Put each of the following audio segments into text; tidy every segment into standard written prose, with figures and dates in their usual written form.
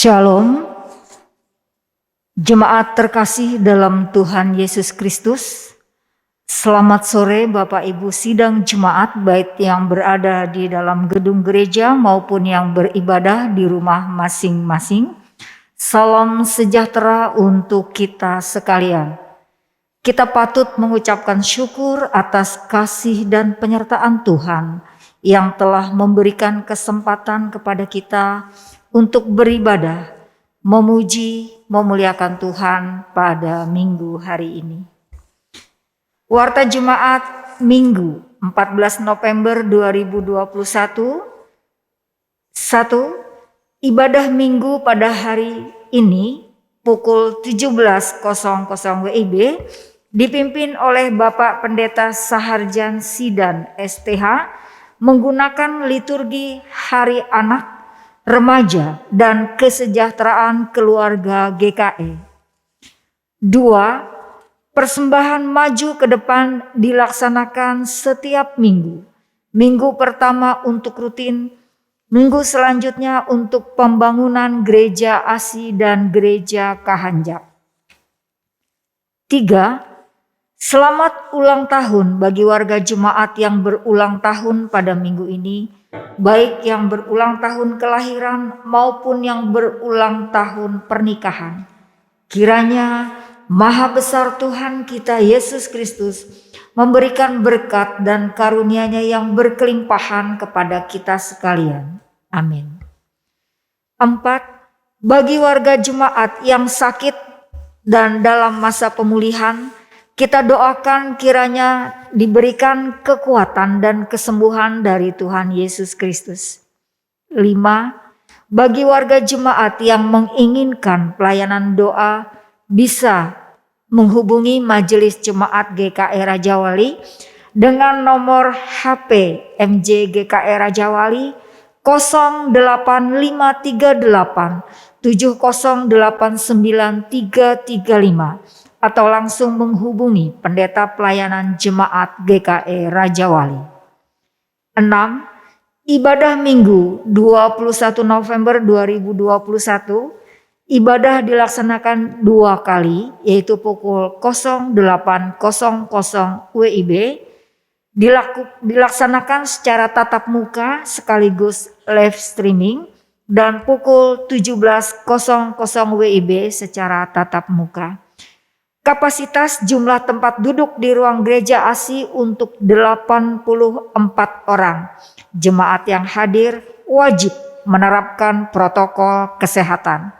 Shalom, jemaat terkasih dalam Tuhan Yesus Kristus. Selamat sore Bapak Ibu sidang jemaat, baik yang berada di dalam gedung gereja maupun yang beribadah di rumah masing-masing. Salam sejahtera untuk kita sekalian. Kita patut mengucapkan syukur atas kasih dan penyertaan Tuhan yang telah memberikan kesempatan kepada kita untuk beribadah, memuji, memuliakan Tuhan pada minggu hari ini. Warta Jemaat Minggu 14 November 2021. 1. Ibadah Minggu pada hari ini pukul 17.00 WIB dipimpin oleh Bapak Pendeta Saharjan Sidan STH menggunakan liturgi Hari Anak, Remaja dan Kesejahteraan Keluarga GKE. 2. Persembahan maju ke depan dilaksanakan setiap minggu. Minggu pertama untuk rutin, minggu selanjutnya untuk pembangunan gereja ASI dan gereja Kahanjap. 3. Selamat ulang tahun bagi warga jemaat yang berulang tahun pada minggu ini, baik yang berulang tahun kelahiran maupun yang berulang tahun pernikahan. Kiranya Maha Besar Tuhan kita Yesus Kristus memberikan berkat dan karunia-Nya yang berkelimpahan kepada kita sekalian. Amin. 4. Bagi warga jemaat yang sakit dan dalam masa pemulihan, kita doakan kiranya diberikan kekuatan dan kesembuhan dari Tuhan Yesus Kristus. 5. Bagi warga jemaat yang menginginkan pelayanan doa bisa menghubungi Majelis Jemaat GKE Rajawali dengan nomor HP MJ GKE Rajawali 08538 7089335 atau langsung menghubungi Pendeta Pelayanan Jemaat GKE Rajawali. 6. Ibadah Minggu 21 November 2021, ibadah dilaksanakan 2 kali, yaitu pukul 08.00 WIB, dilaksanakan secara tatap muka sekaligus live streaming, dan pukul 17.00 WIB secara tatap muka. Kapasitas jumlah tempat duduk di ruang gereja ASI untuk 84 orang. Jemaat yang hadir wajib menerapkan protokol kesehatan.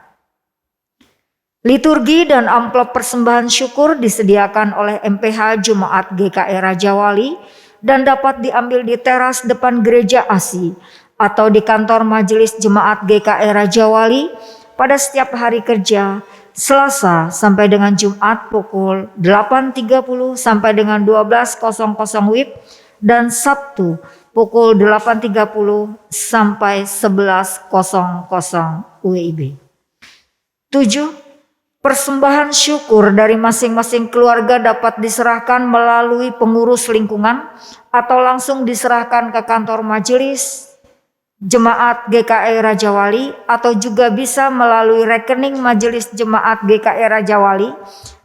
Liturgi dan amplop persembahan syukur disediakan oleh MPH Jemaat GKE Rajawali dan dapat diambil di teras depan gereja ASI atau di kantor Majelis Jemaat GKE Rajawali pada setiap hari kerja Selasa sampai dengan Jumat pukul 8.30 sampai dengan 12.00 WIB dan Sabtu pukul 8.30 sampai 11.00 WIB. 7. Persembahan syukur dari masing-masing keluarga dapat diserahkan melalui pengurus lingkungan atau langsung diserahkan ke kantor majelis Jemaat GKE Rajawali atau juga bisa melalui rekening Majelis Jemaat GKE Rajawali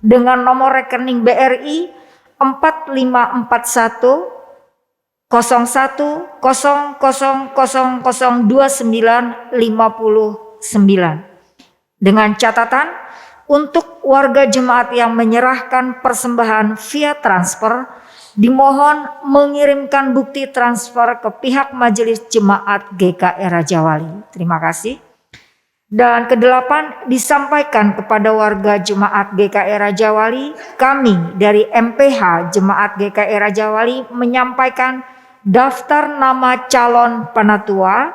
dengan nomor rekening BRI 4541 01 00002959 dengan catatan untuk warga jemaat yang menyerahkan persembahan via transfer, dimohon mengirimkan bukti transfer ke pihak Majelis Jemaat GKE Rajawali. Terima kasih. Dan ke-8, disampaikan kepada warga Jemaat GKE Rajawali, kami dari MPH Jemaat GKE Rajawali menyampaikan daftar nama calon penatua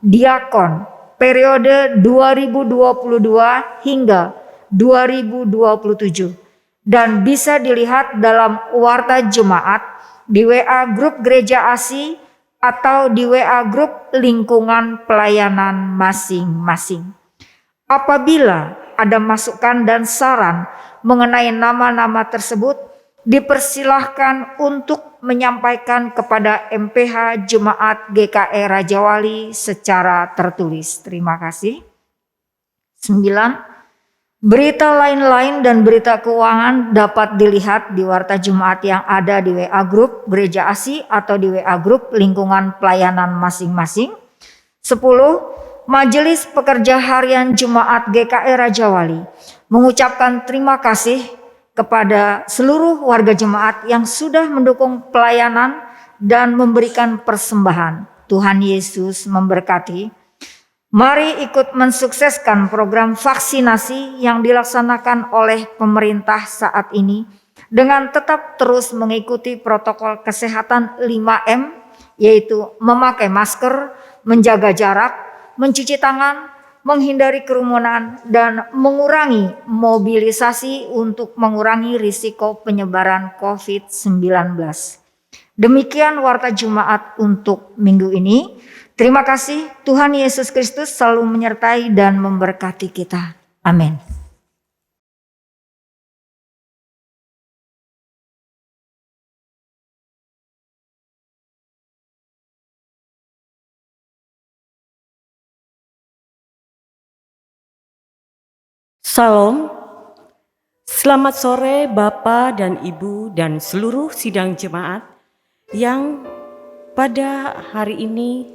diakon periode 2022 hingga 2027. Dan bisa dilihat dalam warta jemaat di WA grup gereja ASI atau di WA grup lingkungan pelayanan masing-masing. Apabila ada masukan dan saran mengenai nama-nama tersebut, dipersilahkan untuk menyampaikan kepada MPH Jemaat GKE Rajawali secara tertulis. Terima kasih. 9. Berita lain-lain dan berita keuangan dapat dilihat di Warta Jemaat yang ada di WA Group Gereja ASI atau di WA Group lingkungan pelayanan masing-masing. 10. Majelis Pekerja Harian Jemaat GKI Raja Wali mengucapkan terima kasih kepada seluruh warga jemaat yang sudah mendukung pelayanan dan memberikan persembahan. Tuhan Yesus memberkati. Mari ikut mensukseskan program vaksinasi yang dilaksanakan oleh pemerintah saat ini dengan tetap terus mengikuti protokol kesehatan 5M, yaitu memakai masker, menjaga jarak, mencuci tangan, menghindari kerumunan, dan mengurangi mobilisasi untuk mengurangi risiko penyebaran COVID-19. Demikian Warta Jumat untuk minggu ini. Terima kasih, Tuhan Yesus Kristus selalu menyertai dan memberkati kita. Amin. Salam, selamat sore Bapak dan Ibu dan seluruh sidang jemaat yang pada hari ini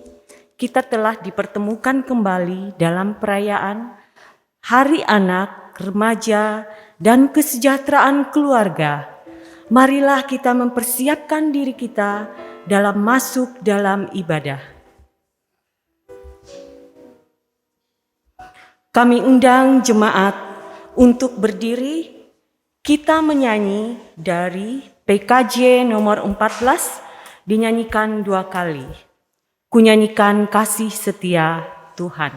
kita telah dipertemukan kembali dalam perayaan Hari Anak, Remaja, dan Kesejahteraan Keluarga. Marilah kita mempersiapkan diri kita dalam masuk dalam ibadah. Kami undang jemaat untuk berdiri, kita menyanyi dari PKJ nomor 14, dinyanyikan 2 kali. Kunyanyikan kasih setia Tuhan.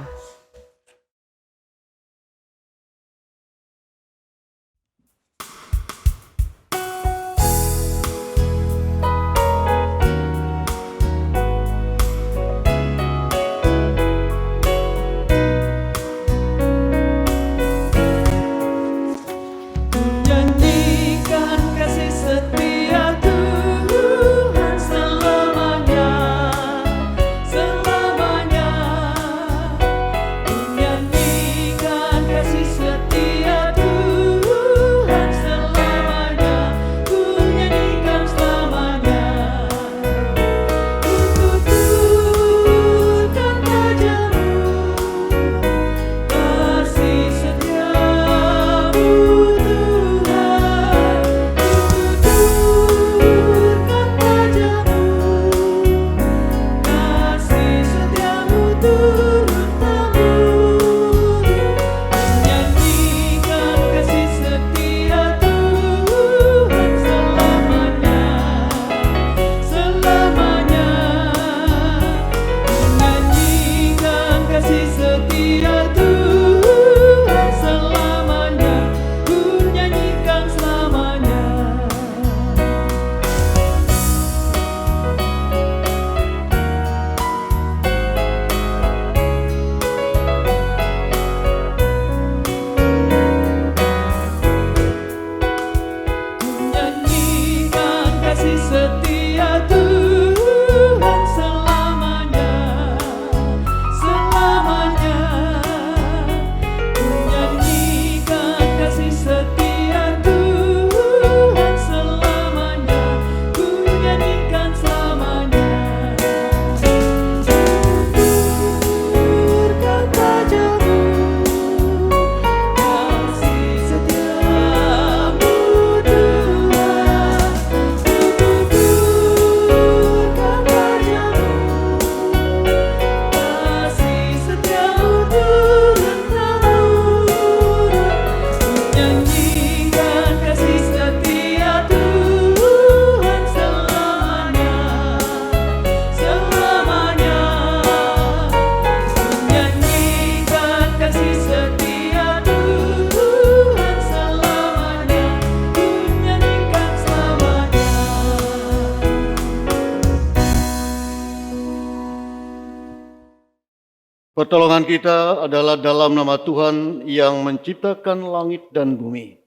Pertolongan kita adalah dalam nama Tuhan yang menciptakan langit dan bumi,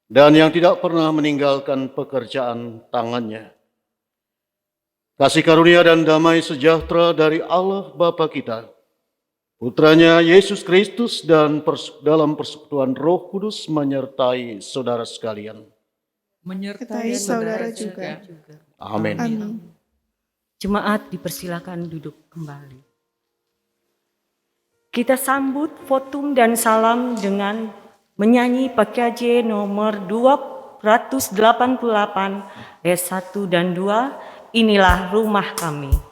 dan yang tidak pernah meninggalkan pekerjaan tangannya. Kasih karunia dan damai sejahtera dari Allah Bapa kita, Putranya Yesus Kristus dan dalam persekutuan Roh Kudus menyertai saudara sekalian. Menyertai saudara juga. Amin. Amin. Jemaat dipersilakan duduk kembali. Kita sambut votum dan salam dengan menyanyi PKJ nomor 288 ayat 1 dan 2, Inilah Rumah Kami.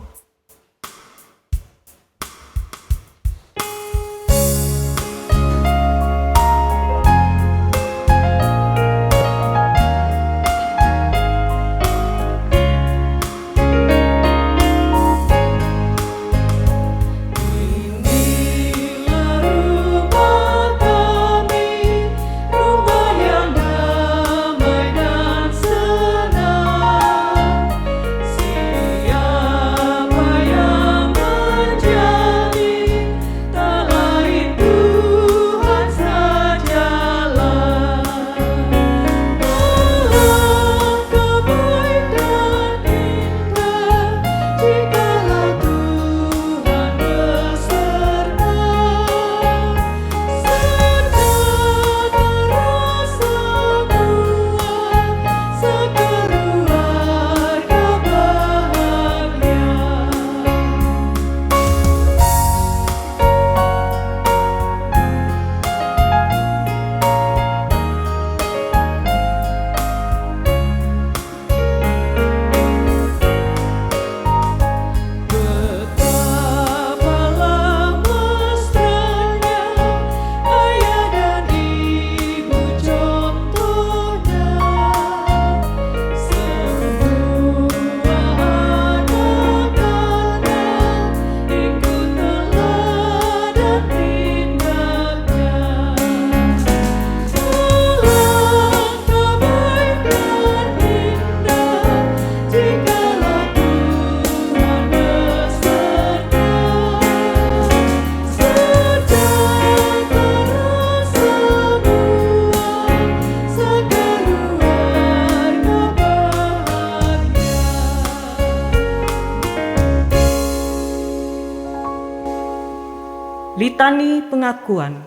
Litani pengakuan.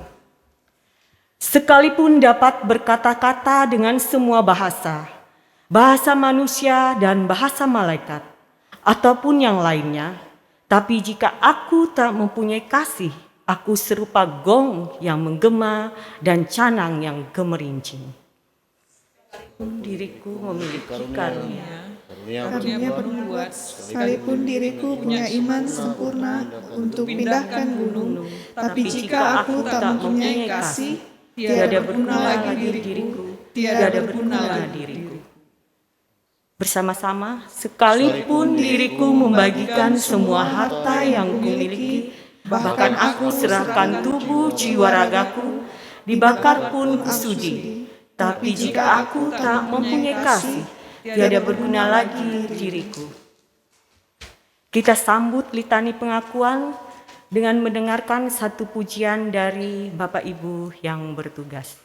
Sekalipun dapat berkata-kata dengan semua bahasa, bahasa manusia dan bahasa malaikat, ataupun yang lainnya, tapi jika aku tak mempunyai kasih, aku serupa gong yang menggema dan canang yang gemerincing. Diriku memiliki karunia. Karunia bernubuat, sekalipun diriku punya iman sempurna untuk pindahkan gunung, tapi jika aku tak mempunyai kasih, tiada berguna lagi diriku, tiada berguna lagi diriku. Bersama-sama, sekalipun diriku membagikan semua harta yang kumiliki, bahkan aku serahkan tubuh jiwa ragaku, dibakar pun kusudi. Tapi jika aku tak mempunyai kasih, tiada berguna lagi diriku. Kita sambut litani pengakuan dengan mendengarkan satu pujian dari Bapak Ibu yang bertugas.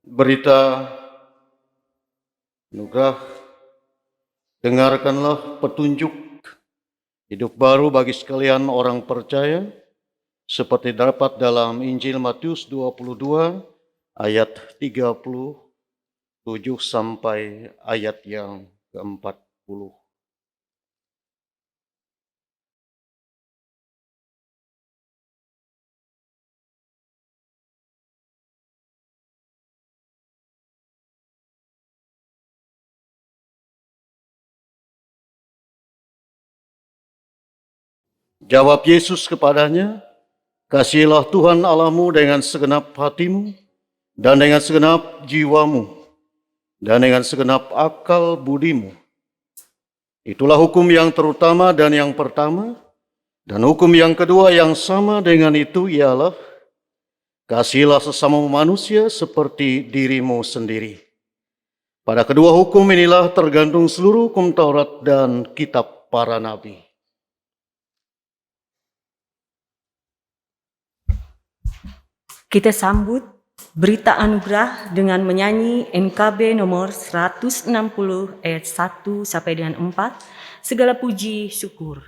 berita anugerah, dengarkanlah petunjuk hidup baru bagi sekalian orang percaya, seperti dapat dalam Injil Matius 22 ayat 37 sampai ayat yang ke-40. Jawab Yesus kepadanya, "Kasihilah Tuhan Allahmu dengan segenap hatimu, dan dengan segenap jiwamu, dan dengan segenap akal budimu. Itulah hukum yang terutama dan yang pertama, dan hukum yang kedua yang sama dengan itu ialah, kasihilah sesamamu manusia seperti dirimu sendiri. Pada kedua hukum inilah tergantung seluruh hukum Taurat dan kitab para nabi." Kita sambut berita anugerah dengan menyanyi NKB nomor 160 ayat 1 sampai dengan 4, segala puji syukur.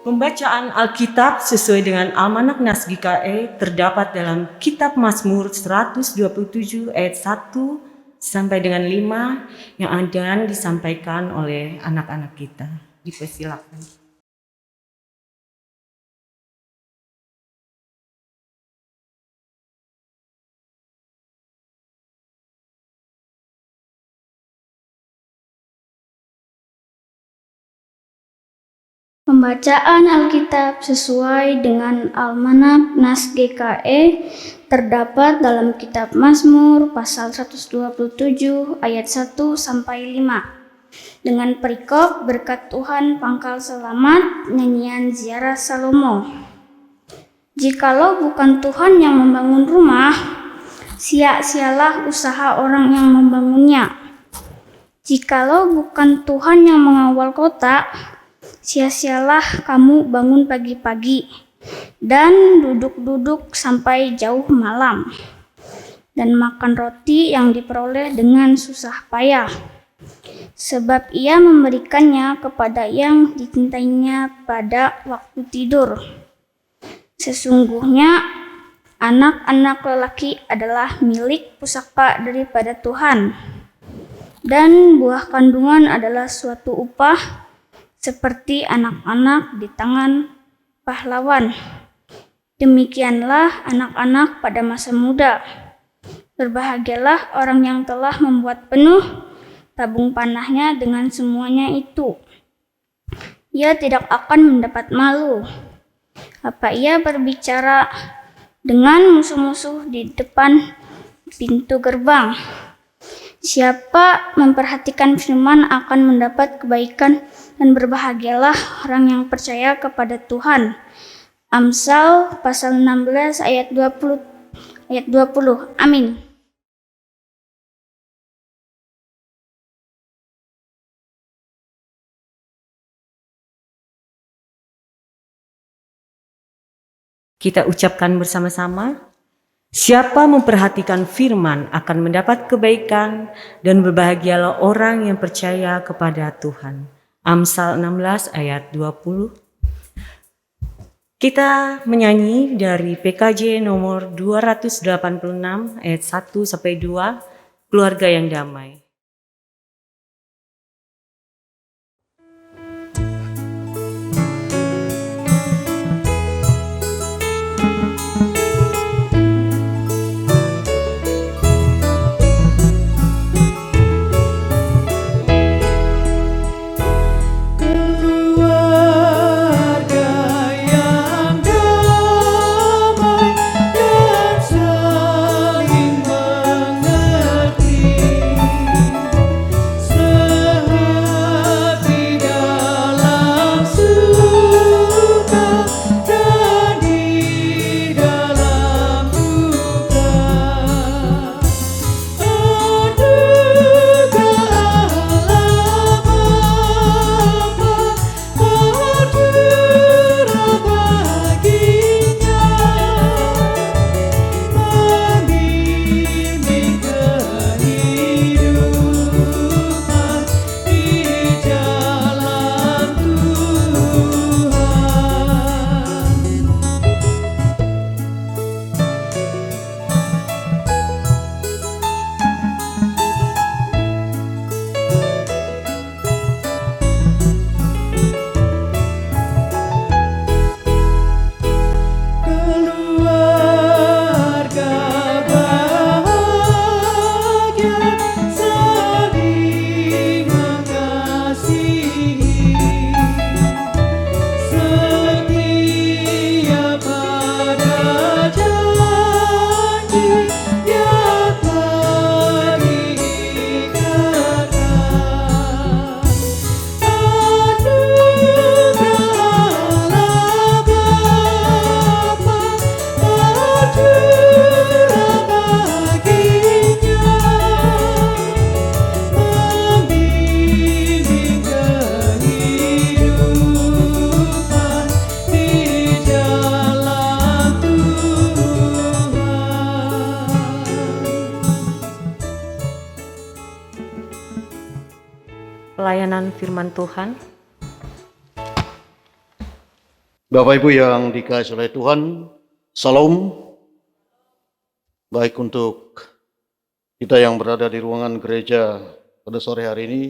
Pembacaan Alkitab sesuai dengan Almanak Nas GKE terdapat dalam Kitab Mazmur 127 ayat 1 sampai dengan 5 yang akan disampaikan oleh anak-anak kita. Dipersilakan. Pembacaan Alkitab sesuai dengan Almanak Nas GKE terdapat dalam Kitab Mazmur pasal 127 ayat 1 sampai 5. Dengan perikop berkat Tuhan pangkal selamat, nyanyian ziarah Salomo. Jikalau bukan Tuhan yang membangun rumah, sia-sialah usaha orang yang membangunnya. Jikalau bukan Tuhan yang mengawal kota, sia-sialah kamu bangun pagi-pagi dan duduk-duduk sampai jauh malam, dan makan roti yang diperoleh dengan susah payah, sebab ia memberikannya kepada yang dicintainya pada waktu tidur. Sesungguhnya anak-anak lelaki adalah milik pusaka daripada Tuhan, dan buah kandungan adalah suatu upah seperti anak-anak di tangan pahlawan. Demikianlah anak-anak pada masa muda. Berbahagialah orang yang telah membuat penuh tabung panahnya dengan semuanya itu. Ia tidak akan mendapat malu. Apa ia berbicara dengan musuh-musuh di depan pintu gerbang? Siapa memperhatikan firman akan mendapat kebaikan, dan berbahagialah orang yang percaya kepada Tuhan. Amsal pasal 16 ayat 20. Amin. Kita ucapkan bersama-sama. Siapa memperhatikan firman akan mendapat kebaikan, dan berbahagialah orang yang percaya kepada Tuhan. Amsal 16 ayat 20. Kita menyanyi dari PKJ nomor 286 ayat 1-2, Keluarga yang Damai. Pelayanan firman Tuhan. Bapak Ibu yang dikasihi oleh Tuhan, Salam. Baik untuk kita yang berada di ruangan gereja pada sore hari ini,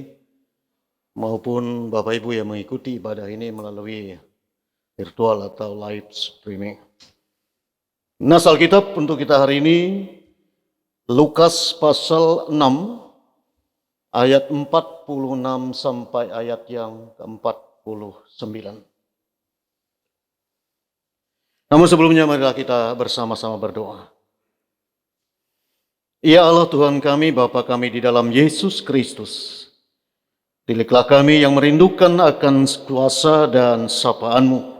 maupun Bapak Ibu yang mengikuti ibadah ini melalui virtual atau live streaming. Nas Alkitab untuk kita hari ini, Lukas pasal 6, ayat 46 sampai ayat yang ke-49. Namun sebelumnya marilah kita bersama-sama berdoa. Ya Allah Tuhan kami, Bapa kami di dalam Yesus Kristus, pilihlah kami yang merindukan akan kuasa dan sapaan-Mu.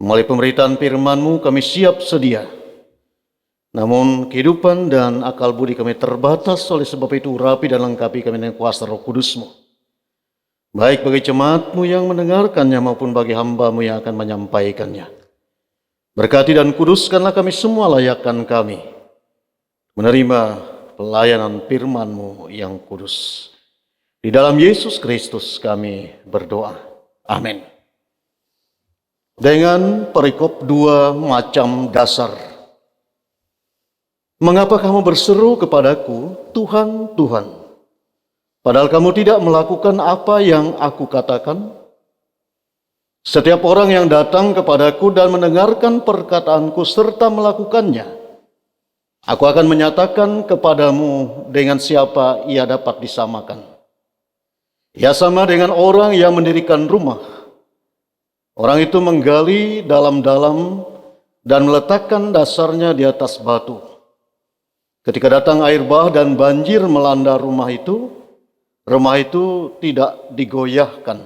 Melalui pemberitaan firman-Mu kami siap sedia. Namun kehidupan dan akal budi kami terbatas, oleh sebab itu urapi dan lengkapi kami dengan kuasa Roh Kudus-Mu. Baik bagi jemaat-Mu yang mendengarkannya maupun bagi hamba-Mu yang akan menyampaikannya. Berkati dan kuduskanlah kami semua, layakkan kami menerima pelayanan firman-Mu yang kudus. Di dalam Yesus Kristus kami berdoa. Amin. Dengan perikop 2 macam dasar. Mengapa kamu berseru kepadaku, Tuhan, Tuhan, padahal kamu tidak melakukan apa yang aku katakan? Setiap orang yang datang kepadaku dan mendengarkan perkataanku serta melakukannya, aku akan menyatakan kepadamu dengan siapa ia dapat disamakan. Ia sama dengan orang yang mendirikan rumah. Orang itu menggali dalam-dalam dan meletakkan dasarnya di atas batu. Ketika datang air bah dan banjir melanda rumah itu tidak digoyahkan,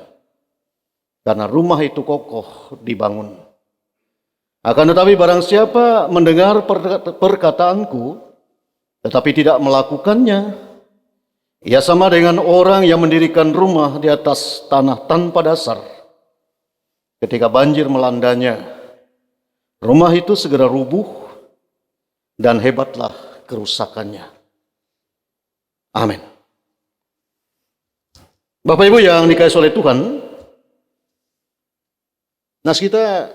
karena rumah itu kokoh dibangun. Akan tetapi barang siapa mendengar perkataanku, tetapi tidak melakukannya, ia sama dengan orang yang mendirikan rumah di atas tanah tanpa dasar. Ketika banjir melandanya, rumah itu segera rubuh dan hebatlah kerusakannya. Amin. Bapak Ibu yang dikasihi oleh Tuhan, nas kita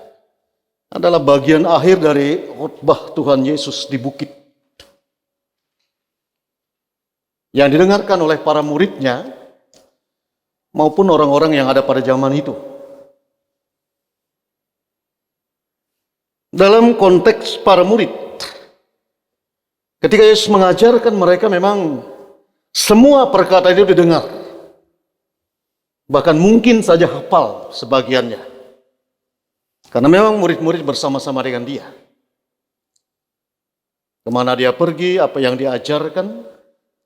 adalah bagian akhir dari khotbah Tuhan Yesus di bukit yang didengarkan oleh para muridnya maupun orang-orang yang ada pada zaman itu. Dalam konteks para murid, ketika Yesus mengajarkan mereka, memang semua perkataan itu didengar, bahkan mungkin saja hafal sebagiannya, karena memang murid-murid bersama-sama dengan dia. Kemana dia pergi, apa yang dia ajarkan,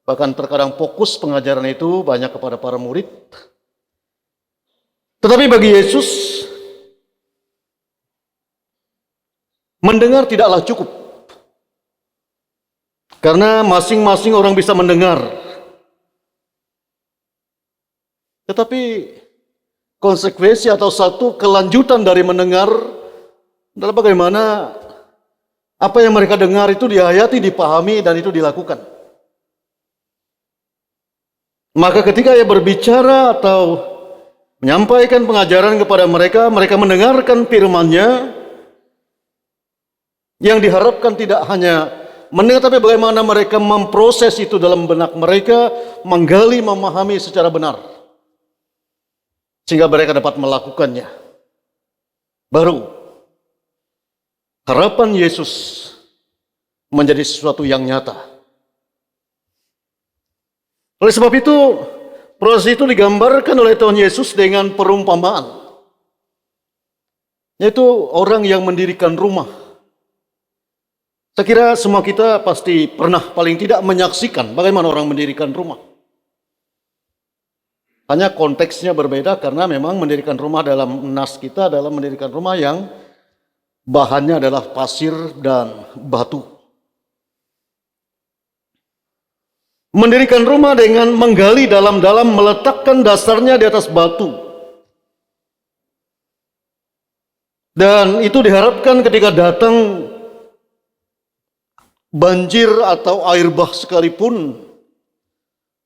bahkan terkadang fokus pengajaran itu banyak kepada para murid. Tetapi bagi Yesus, mendengar tidaklah cukup, karena masing-masing orang bisa mendengar. Tetapi konsekuensi atau satu kelanjutan dari mendengar adalah bagaimana apa yang mereka dengar itu dihayati, dipahami, dan itu dilakukan. Maka ketika ia berbicara atau menyampaikan pengajaran kepada mereka, mereka mendengarkan firman-Nya. Yang diharapkan tidak hanya mendengar, tapi bagaimana mereka memproses itu dalam benak mereka, menggali, memahami secara benar, sehingga mereka dapat melakukannya. Baru harapan Yesus menjadi sesuatu yang nyata. Oleh sebab itu, proses itu digambarkan oleh Tuhan Yesus dengan perumpamaan, yaitu orang yang mendirikan rumah. Saya kira semua kita pasti pernah paling tidak menyaksikan bagaimana orang mendirikan rumah. Hanya konteksnya berbeda, karena memang mendirikan rumah dalam nas kita adalah mendirikan rumah yang bahannya adalah pasir dan batu. Mendirikan rumah dengan menggali dalam-dalam, meletakkan dasarnya di atas batu. Dan itu diharapkan ketika datang banjir atau air bah sekalipun,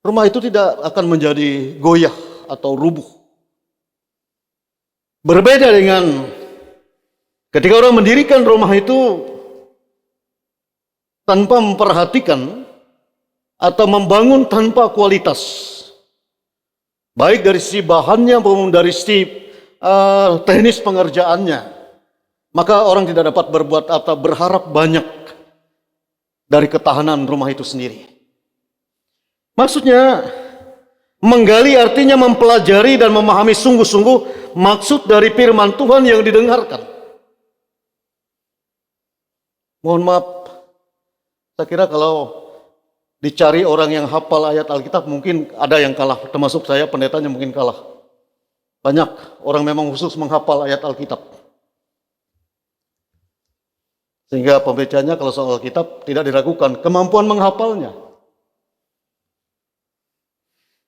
rumah itu tidak akan menjadi goyah atau rubuh. Berbeda dengan ketika orang mendirikan rumah itu tanpa memperhatikan atau membangun tanpa kualitas, baik dari sisi bahannya maupun dari sisi teknis pengerjaannya, maka orang tidak dapat berbuat atau berharap banyak dari ketahanan rumah itu sendiri. Maksudnya, menggali artinya mempelajari dan memahami sungguh-sungguh maksud dari firman Tuhan yang didengarkan. Mohon maaf, saya kira kalau dicari orang yang hafal ayat Alkitab, mungkin ada yang kalah, termasuk saya, pendetanya mungkin kalah. Banyak orang memang khusus menghafal ayat Alkitab, sehingga pembacanya kalau soal Alkitab tidak diragukan kemampuan menghafalnya.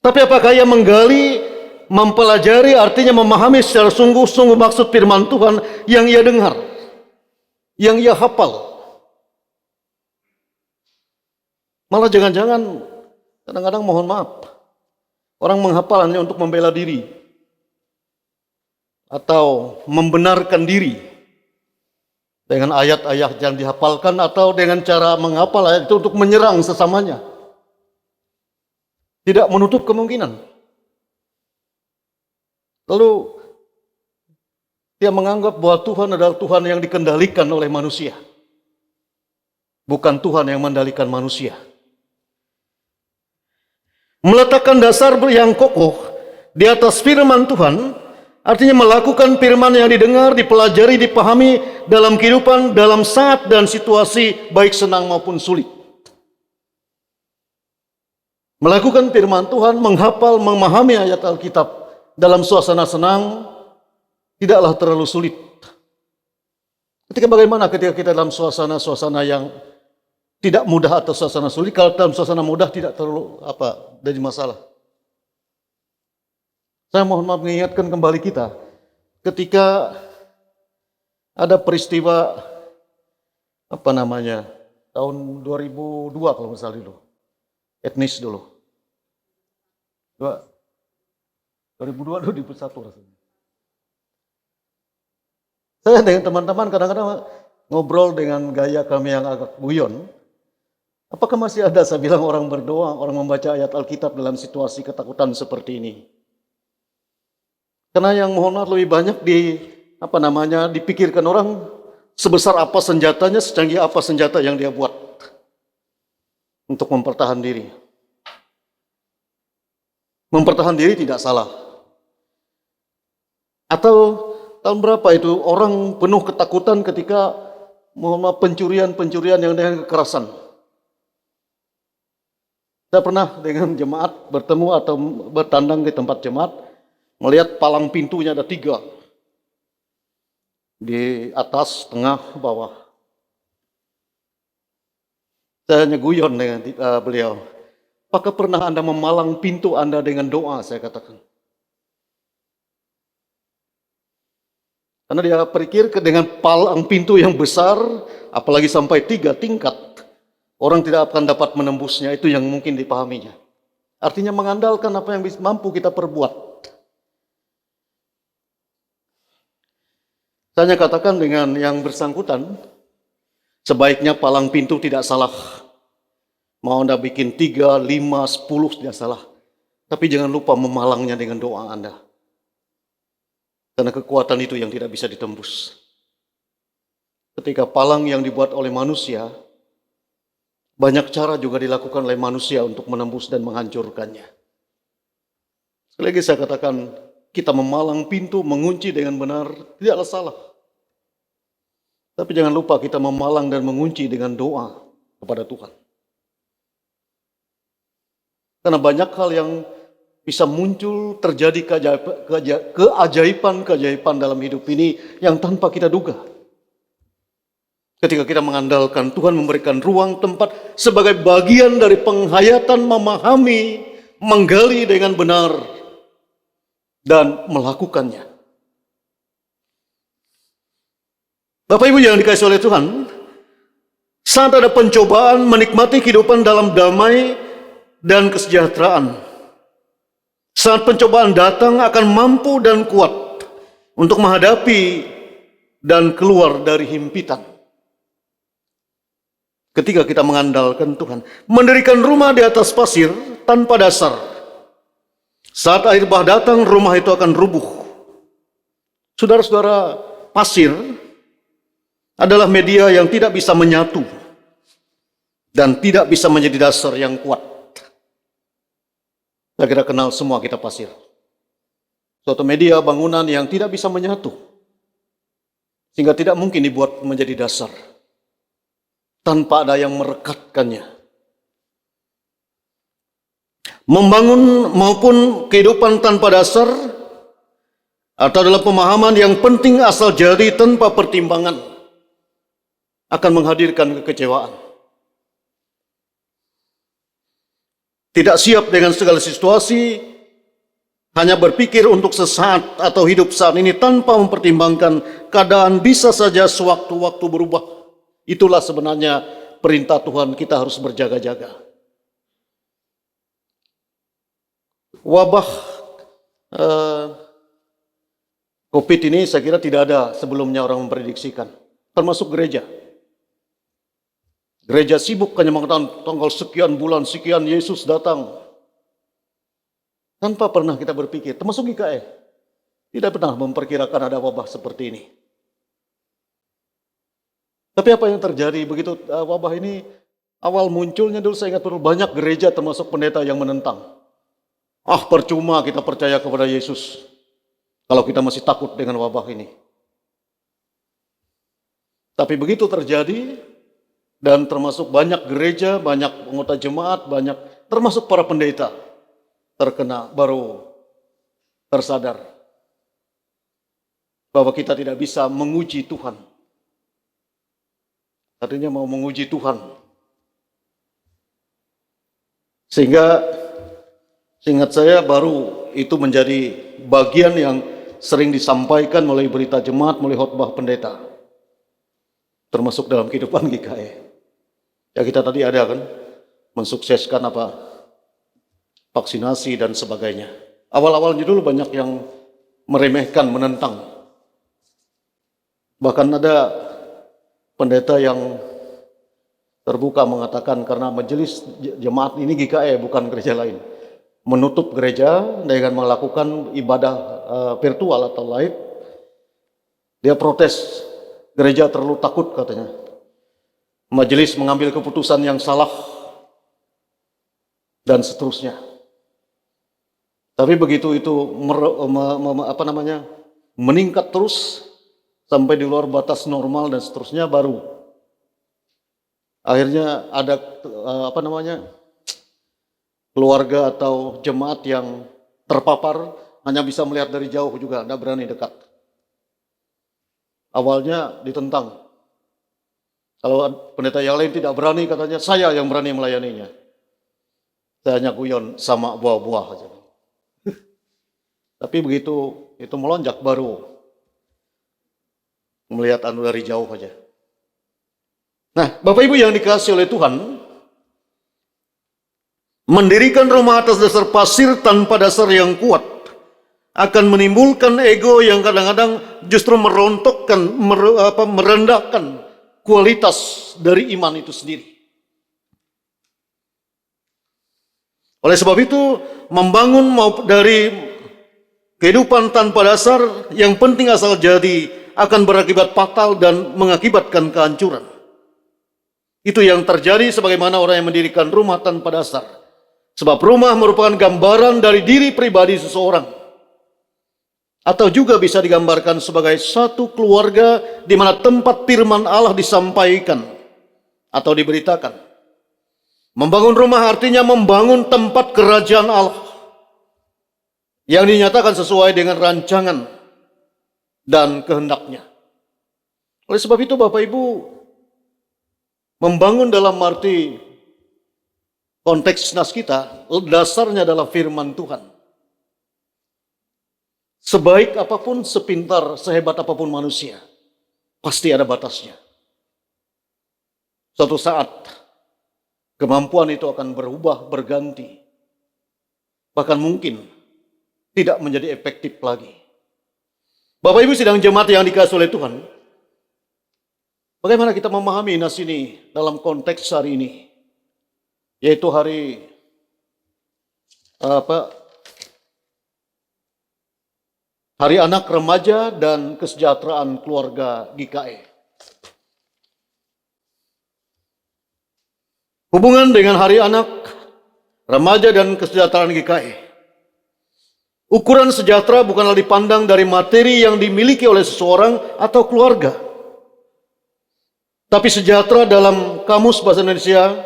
Tapi apakah ia menggali, mempelajari, artinya memahami secara sungguh-sungguh maksud firman Tuhan yang ia dengar, yang ia hafal? Malah jangan-jangan kadang-kadang, mohon maaf, orang menghafal hanya untuk membela diri atau membenarkan diri dengan ayat-ayat yang dihafalkan, atau dengan cara menghafal ayat itu untuk menyerang sesamanya. Tidak menutup kemungkinan. Lalu Dia menganggap bahwa Tuhan adalah Tuhan yang dikendalikan oleh manusia. Bukan Tuhan yang mendalikan manusia. Meletakkan dasar yang kokoh di atas firman Tuhan, artinya melakukan firman yang didengar, dipelajari, dipahami dalam kehidupan, dalam saat dan situasi baik senang maupun sulit. Melakukan firman Tuhan, menghafal, memahami ayat Alkitab dalam suasana senang, tidaklah terlalu sulit. Ketika kita dalam suasana yang tidak mudah atau suasana sulit, kalau dalam suasana mudah tidak terlalu jadi masalah. Saya mohon maaf mengingatkan kembali kita, ketika ada peristiwa tahun 2002 kalau nggak salah dulu, etnis dulu. 2002 2001 rasanya. Saya dengan teman-teman kadang-kadang ngobrol dengan gaya kami yang agak guyon. Apakah masih ada, saya bilang, orang berdoa, orang membaca ayat Alkitab dalam situasi ketakutan seperti ini? Karena yang mohon maaf lebih banyak dipikirkan orang sebesar apa senjatanya, secanggih apa senjata yang dia buat untuk mempertahankan diri. Mempertahankan diri tidak salah. Atau tahun berapa itu orang penuh ketakutan ketika mohon maaf pencurian yang dengan kekerasan. Saya pernah dengan jemaat bertemu atau bertandang di tempat jemaat, melihat palang pintunya ada 3. Di atas, tengah, bawah. Saya hanya guyon dengan beliau. Apakah pernah Anda memalang pintu Anda dengan doa, saya katakan. Karena dia berpikir dengan palang pintu yang besar, apalagi sampai 3 tingkat, orang tidak akan dapat menembusnya, itu yang mungkin dipahaminya. Artinya mengandalkan apa yang mampu kita perbuat. Saya katakan dengan yang bersangkutan, sebaiknya palang pintu tidak salah. Mau Anda bikin 3, 5, 10 tidak salah. Tapi jangan lupa memalangnya dengan doa Anda. Karena kekuatan itu yang tidak bisa ditembus. Ketika palang yang dibuat oleh manusia, banyak cara juga dilakukan oleh manusia untuk menembus dan menghancurkannya. Sekali lagi saya katakan, kita memalang pintu, mengunci dengan benar, tidaklah salah. Tapi jangan lupa kita memalang dan mengunci dengan doa kepada Tuhan. Karena banyak hal yang bisa muncul, terjadi keajaiban dalam hidup ini yang tanpa kita duga. Ketika kita mengandalkan Tuhan memberikan ruang tempat sebagai bagian dari penghayatan, memahami, menggali dengan benar, dan melakukannya. Bapak Ibu yang dikasihi oleh Tuhan, saat ada pencobaan menikmati kehidupan dalam damai dan kesejahteraan, saat pencobaan datang akan mampu dan kuat untuk menghadapi dan keluar dari himpitan. Ketika kita mengandalkan Tuhan, mendirikan rumah di atas pasir tanpa dasar. Saat air bah datang, rumah itu akan rubuh. Saudara-saudara, pasir adalah media yang tidak bisa menyatu dan tidak bisa menjadi dasar yang kuat. Saya kira kenal semua kita pasir. Suatu media bangunan yang tidak bisa menyatu, sehingga tidak mungkin dibuat menjadi dasar tanpa ada yang merekatkannya. Membangun maupun kehidupan tanpa dasar atau adalah pemahaman yang penting asal jadi tanpa pertimbangan akan menghadirkan kekecewaan. Tidak siap dengan segala situasi, hanya berpikir untuk sesaat atau hidup saat ini tanpa mempertimbangkan keadaan bisa saja sewaktu-waktu berubah. Itulah sebenarnya perintah Tuhan, kita harus berjaga-jaga. Wabah COVID ini saya kira tidak ada sebelumnya orang memprediksikan, termasuk gereja. Gereja sibuk hanya mengatakan tanggal sekian bulan sekian Yesus datang. Tanpa pernah kita berpikir, termasuk GKI. tidak pernah memperkirakan ada wabah seperti ini. Tapi apa yang terjadi begitu wabah ini awal munculnya dulu, saya ingat banyak gereja termasuk pendeta yang menentang. Percuma kita percaya kepada Yesus kalau kita masih takut dengan wabah ini. Tapi begitu terjadi, dan termasuk banyak gereja, banyak anggota jemaat, banyak termasuk para pendeta terkena, baru tersadar bahwa kita tidak bisa menguji Tuhan. Artinya mau menguji Tuhan. Sehingga seingat saya baru itu menjadi bagian yang sering disampaikan melalui berita jemaat, melalui khotbah pendeta. Termasuk dalam kehidupan GKE. Ya kita tadi ada kan, mensukseskan vaksinasi dan sebagainya. Awal-awalnya dulu banyak yang meremehkan, menentang. Bahkan ada pendeta yang terbuka mengatakan karena majelis jemaat ini GKE bukan gereja lain, menutup gereja dengan melakukan ibadah virtual atau live. Dia protes, gereja terlalu takut katanya. Majelis mengambil keputusan yang salah dan seterusnya. Tapi begitu itu meningkat terus sampai di luar batas normal dan seterusnya, baru akhirnya ada keluarga atau jemaat yang terpapar hanya bisa melihat dari jauh juga, tidak berani dekat. Awalnya ditentang. Kalau pendeta yang lain tidak berani, katanya saya yang berani melayaninya. Saya hanya guyon sama buah-buah saja. Tapi begitu itu melonjak, baru melihat dari jauh saja. Nah, Bapak Ibu yang dikasihi oleh Tuhan, mendirikan rumah atas dasar pasir tanpa dasar yang kuat akan menimbulkan ego yang kadang-kadang justru merontokkan, merendahkan kualitas dari iman itu sendiri. Oleh sebab itu, membangun dari kehidupan tanpa dasar yang penting asal jadi akan berakibat fatal dan mengakibatkan kehancuran. Itu yang terjadi sebagaimana orang yang mendirikan rumah tanpa dasar. Sebab rumah merupakan gambaran dari diri pribadi seseorang. Atau juga bisa digambarkan sebagai satu keluarga di mana tempat firman Allah disampaikan atau diberitakan. Membangun rumah artinya membangun tempat kerajaan Allah yang dinyatakan sesuai dengan rancangan dan kehendaknya. Oleh sebab itu Bapak Ibu, membangun dalam arti konteks nas kita, dasarnya adalah firman Tuhan. Sebaik apapun, sepintar, sehebat apapun manusia, pasti ada batasnya. Suatu saat, kemampuan itu akan berubah, berganti. Bahkan mungkin tidak menjadi efektif lagi. Bapak Ibu sidang jemaat yang dikasihi oleh Tuhan, bagaimana kita memahami nas ini dalam konteks hari ini? Yaitu hari Hari Anak, Remaja, dan Kesejahteraan Keluarga GKE. Hubungan dengan Hari Anak, Remaja, dan Kesejahteraan GKE. Ukuran sejahtera bukanlah dipandang dari materi yang dimiliki oleh seseorang atau keluarga. Tapi sejahtera dalam Kamus Bahasa Indonesia,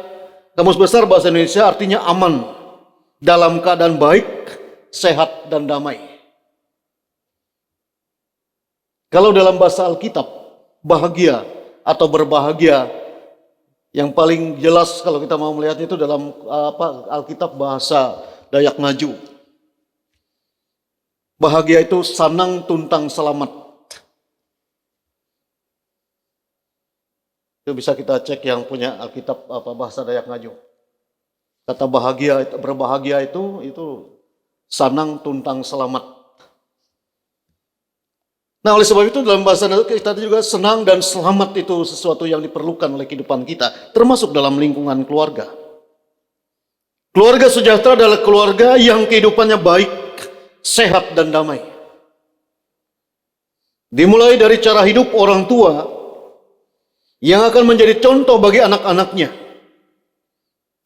Kamus Besar Bahasa Indonesia artinya aman, dalam keadaan baik, sehat, dan damai. Kalau dalam bahasa Alkitab, bahagia atau berbahagia, yang paling jelas kalau kita mau melihat itu dalam Alkitab bahasa Dayak Ngaju. Bahagia itu sanang tuntang selamat. Itu bisa kita cek yang punya Alkitab bahasa Dayak Ngaju. Kata bahagia, berbahagia itu sanang tuntang selamat. Nah, oleh sebab itu dalam bahasa kita juga senang dan selamat itu sesuatu yang diperlukan oleh kehidupan kita, termasuk dalam lingkungan keluarga. Keluarga sejahtera adalah keluarga yang kehidupannya baik, sehat, dan damai. Dimulai dari cara hidup orang tua yang akan menjadi contoh bagi anak-anaknya.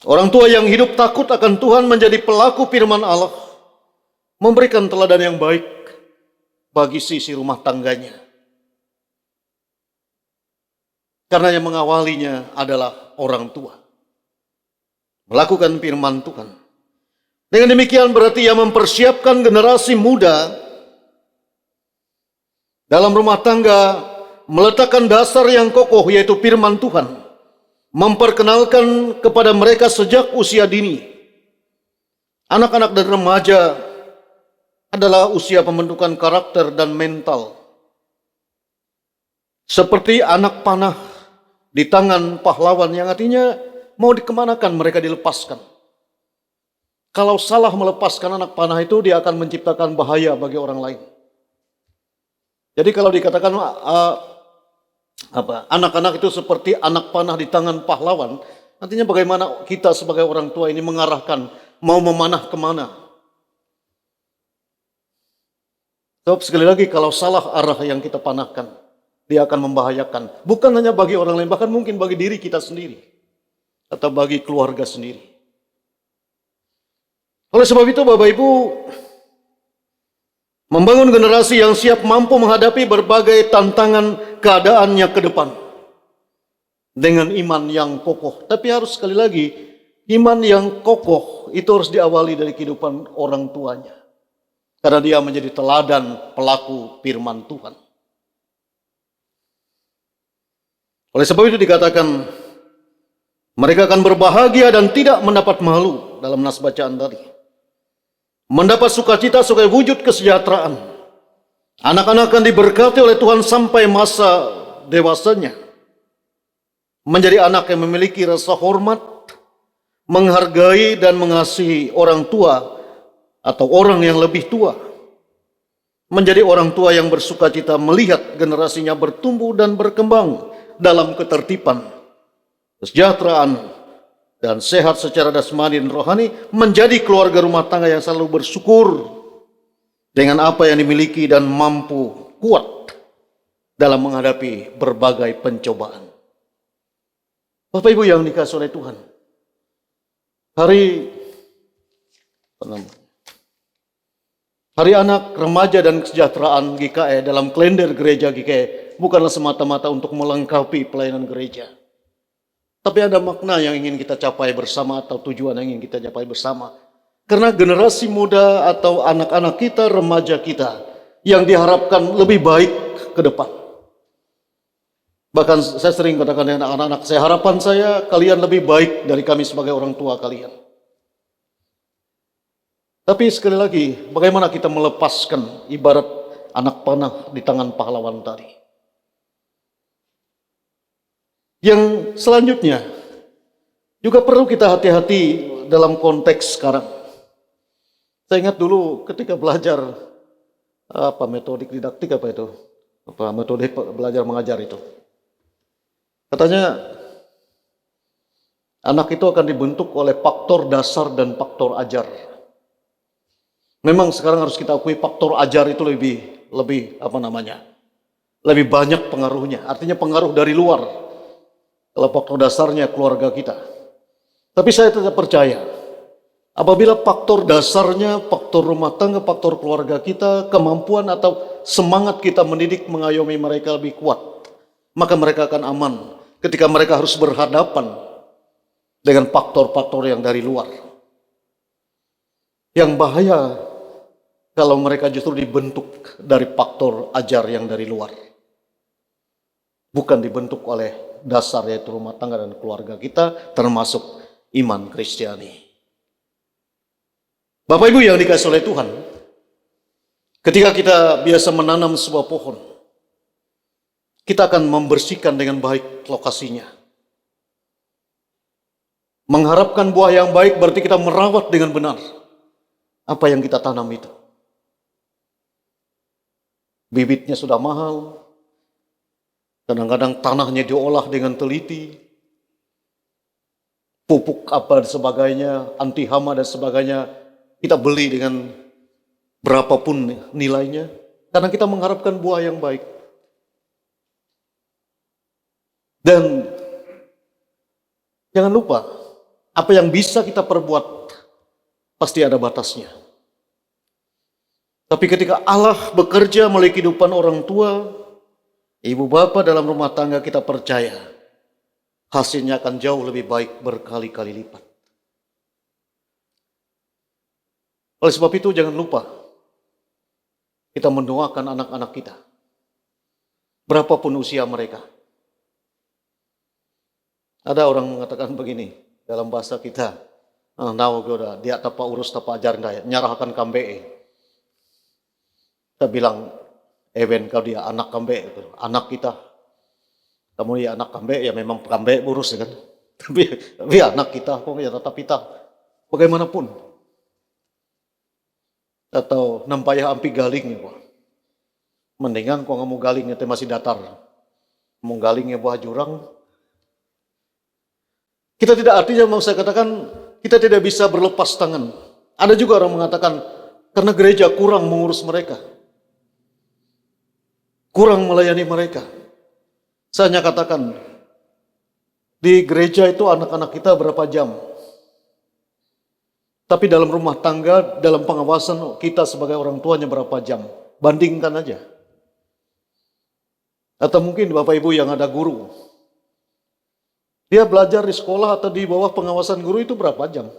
Orang tua yang hidup takut akan Tuhan menjadi pelaku firman Allah, memberikan teladan yang baik bagi sisi rumah tangganya. Karena yang mengawalinya adalah orang tua. Melakukan firman Tuhan. Dengan demikian berarti ia mempersiapkan generasi muda dalam rumah tangga, meletakkan dasar yang kokoh yaitu firman Tuhan. Memperkenalkan kepada mereka sejak usia dini. Anak-anak dan remaja adalah usia pembentukan karakter dan mental. Seperti anak panah di tangan pahlawan yang artinya mau dikemanakan mereka dilepaskan. Kalau salah melepaskan anak panah itu, dia akan menciptakan bahaya bagi orang lain. Jadi kalau dikatakan anak-anak itu seperti anak panah di tangan pahlawan, artinya bagaimana kita sebagai orang tua ini mengarahkan mau memanah kemana. Sebab sekali lagi kalau salah arah yang kita panahkan, dia akan membahayakan. Bukan hanya bagi orang lain, bahkan mungkin bagi diri kita sendiri. Atau bagi keluarga sendiri. Oleh sebab itu Bapak Ibu, membangun generasi yang siap mampu menghadapi berbagai tantangan keadaannya ke depan. Dengan iman yang kokoh. Tapi harus sekali lagi, iman yang kokoh itu harus diawali dari kehidupan orang tuanya. Karena dia menjadi teladan pelaku firman Tuhan. Oleh sebab itu dikatakan, mereka akan berbahagia dan tidak mendapat malu dalam nas bacaan tadi. Mendapat sukacita sebagai wujud kesejahteraan. Anak-anak akan diberkati oleh Tuhan sampai masa dewasanya. Menjadi anak yang memiliki rasa hormat, menghargai dan mengasihi orang tua atau orang yang lebih tua. Menjadi orang tua yang bersukacita melihat generasinya bertumbuh dan berkembang dalam ketertiban, kesejahteraan, dan sehat secara jasmani dan rohani, menjadi keluarga rumah tangga yang selalu bersyukur dengan apa yang dimiliki dan mampu kuat dalam menghadapi berbagai pencobaan. Bapak Ibu yang dikasihi oleh Tuhan, Hari Anak, Remaja dan Kesejahteraan GKE dalam kalender gereja GKE bukanlah semata-mata untuk melengkapi pelayanan gereja. Tapi ada makna yang ingin kita capai bersama atau tujuan yang ingin kita capai bersama. Karena generasi muda atau anak-anak kita, remaja kita yang diharapkan lebih baik ke depan. Bahkan saya sering katakan dengan anak-anak saya, harapan saya kalian lebih baik dari kami sebagai orang tua kalian. Tapi sekali lagi, bagaimana kita melepaskan ibarat anak panah di tangan pahlawan tadi. Yang selanjutnya, juga perlu kita hati-hati dalam konteks sekarang. Saya ingat dulu ketika belajar metodik didaktik metode belajar mengajar itu. Katanya, anak itu akan dibentuk oleh faktor dasar dan faktor ajar. Memang sekarang harus kita akui faktor ajar itu lebih banyak pengaruhnya. Artinya pengaruh dari luar. Kalau faktor dasarnya keluarga kita. Tapi saya tetap percaya, apabila faktor dasarnya, faktor rumah tangga, faktor keluarga kita, kemampuan atau semangat kita mendidik mengayomi mereka lebih kuat, maka mereka akan aman ketika mereka harus berhadapan dengan faktor-faktor yang dari luar. Yang bahaya kalau mereka justru dibentuk dari faktor ajar yang dari luar. Bukan dibentuk oleh dasar yaitu rumah tangga dan keluarga kita, termasuk iman Kristiani. Bapak Ibu yang dikasihi oleh Tuhan, ketika kita biasa menanam sebuah pohon, kita akan membersihkan dengan baik lokasinya. Mengharapkan buah yang baik berarti kita merawat dengan benar apa yang kita tanam itu. Bibitnya sudah mahal, kadang-kadang tanahnya diolah dengan teliti, pupuk apa dan sebagainya, anti hama dan sebagainya, kita beli dengan berapapun nilainya. Karena kita mengharapkan buah yang baik. Dan jangan lupa, apa yang bisa kita perbuat pasti ada batasnya. Tapi ketika Allah bekerja melalui kehidupan orang tua, ibu bapa dalam rumah tangga, kita percaya hasilnya akan jauh lebih baik berkali-kali lipat. Oleh sebab itu jangan lupa kita mendoakan anak-anak kita, berapapun usia mereka. Ada orang mengatakan begini dalam bahasa kita, "Nau goda dia tapa urus tapa ajar daya, nyarahkan kambe." Kita bilang, "Ewen kau dia anak kambe, anak kita. Kamu ya anak kambe, ya memang kambe urus ya kan. Tapi anak kita, kok ya tetap kita. Bagaimanapun." Atau nampayah ampi galing ya, mendingan kok nggak mau galing itu masih datar, mau galing ya buah jurang. Kita tidak, artinya mau saya katakan kita tidak bisa berlepas tangan. Ada juga orang mengatakan karena gereja kurang mengurus mereka, kurang melayani mereka. Saya hanya katakan di gereja itu anak-anak kita berapa jam? Tapi dalam rumah tangga, dalam pengawasan kita sebagai orang tuanya berapa jam? Bandingkan aja. Atau mungkin Bapak Ibu yang ada guru, dia belajar di sekolah atau di bawah pengawasan guru itu berapa jam?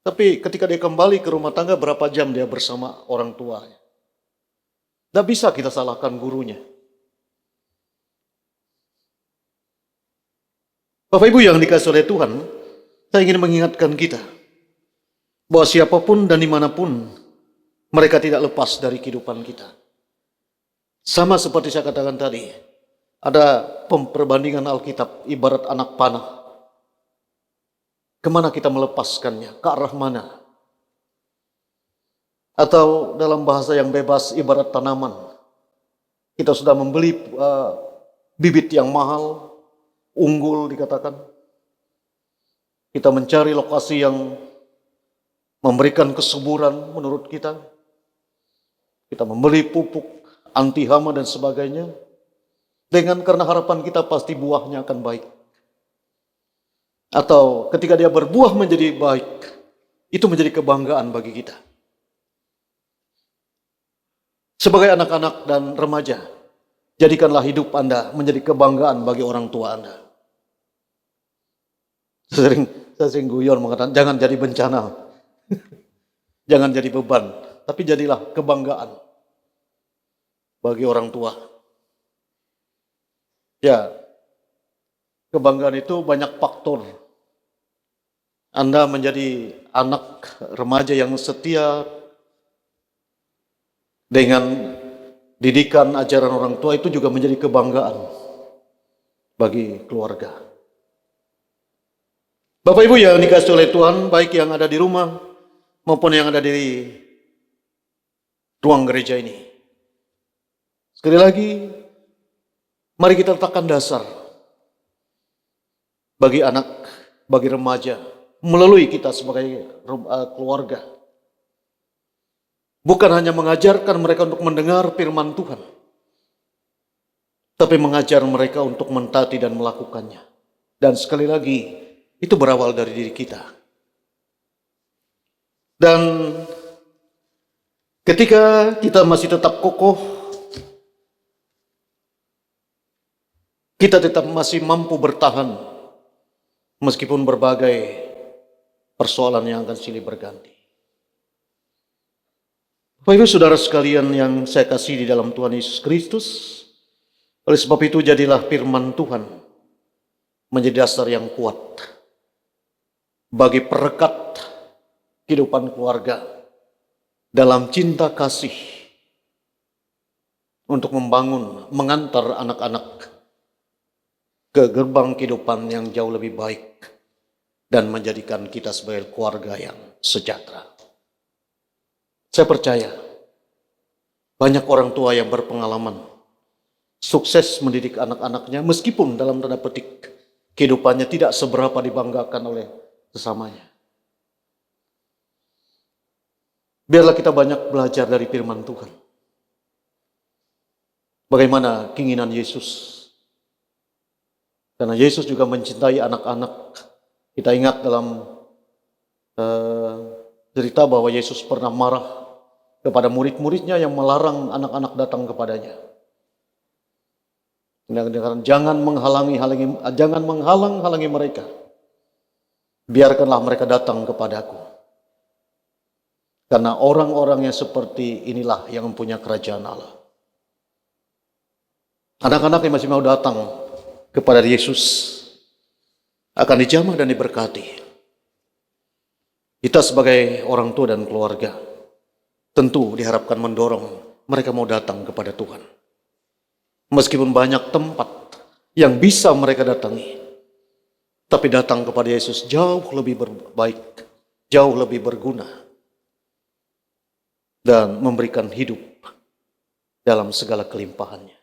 Tapi ketika dia kembali ke rumah tangga, berapa jam dia bersama orang tuanya? Tidak bisa kita salahkan gurunya. Bapak Ibu yang dikasihi oleh Tuhan, saya ingin mengingatkan kita bahwa siapapun dan dimanapun mereka tidak lepas dari kehidupan kita. Sama seperti saya katakan tadi, ada perbandingan Alkitab ibarat anak panah. Kemana kita melepaskannya? Ke arah mana? Atau dalam bahasa yang bebas ibarat tanaman. Kita sudah membeli bibit yang mahal, unggul dikatakan. Kita mencari lokasi yang memberikan kesuburan menurut kita. Kita membeli pupuk anti hama dan sebagainya. Karena harapan kita pasti buahnya akan baik. Atau ketika dia berbuah menjadi baik, itu menjadi kebanggaan bagi kita. Sebagai anak-anak dan remaja, jadikanlah hidup Anda menjadi kebanggaan bagi orang tua Anda. Saya sering guyon mengatakan, jangan jadi bencana. Jangan jadi beban, tapi jadilah kebanggaan bagi orang tua. Ya, kebanggaan itu banyak faktor. Anda menjadi anak remaja yang setia dengan didikan ajaran orang tua, itu juga menjadi kebanggaan bagi keluarga. Bapak Ibu yang dikasihi oleh Tuhan, baik yang ada di rumah maupun yang ada di ruang gereja ini. Sekali lagi, mari kita letakkan dasar bagi anak, bagi remaja, melalui kita sebagai keluarga. Bukan hanya mengajarkan mereka untuk mendengar firman Tuhan, tapi mengajar mereka untuk mentaati dan melakukannya. Dan sekali lagi, itu berawal dari diri kita. Dan ketika kita masih tetap kokoh, kita tetap masih mampu bertahan meskipun berbagai persoalan yang akan silih berganti. Bapak Ibu Saudara sekalian yang saya kasih di dalam Tuhan Yesus Kristus, oleh sebab itu jadilah firman Tuhan menjadi dasar yang kuat bagi perekat kehidupan keluarga dalam cinta kasih untuk membangun, mengantar anak-anak ke gerbang kehidupan yang jauh lebih baik dan menjadikan kita sebagai keluarga yang sejahtera. Saya percaya banyak orang tua yang berpengalaman sukses mendidik anak-anaknya meskipun dalam tanda petik kehidupannya tidak seberapa dibanggakan oleh sesamanya. Biarlah kita banyak belajar dari firman Tuhan. bagaimana keinginan Yesus. Karena Yesus juga mencintai anak-anak. Kita ingat dalam cerita bahwa Yesus pernah marah kepada murid-muridnya yang melarang anak-anak datang kepadanya. Jangan menghalang-halangi mereka. Biarkanlah mereka datang kepadaku. Karena orang-orang yang seperti inilah yang mempunyai kerajaan Allah. Anak-anak yang masih mau datang kepada Yesus akan dijamah dan diberkati. Kita sebagai orang tua dan keluarga tentu diharapkan mendorong mereka mau datang kepada Tuhan. Meskipun banyak tempat yang bisa mereka datangi, tapi datang kepada Yesus jauh lebih baik, jauh lebih berguna, dan memberikan hidup dalam segala kelimpahannya.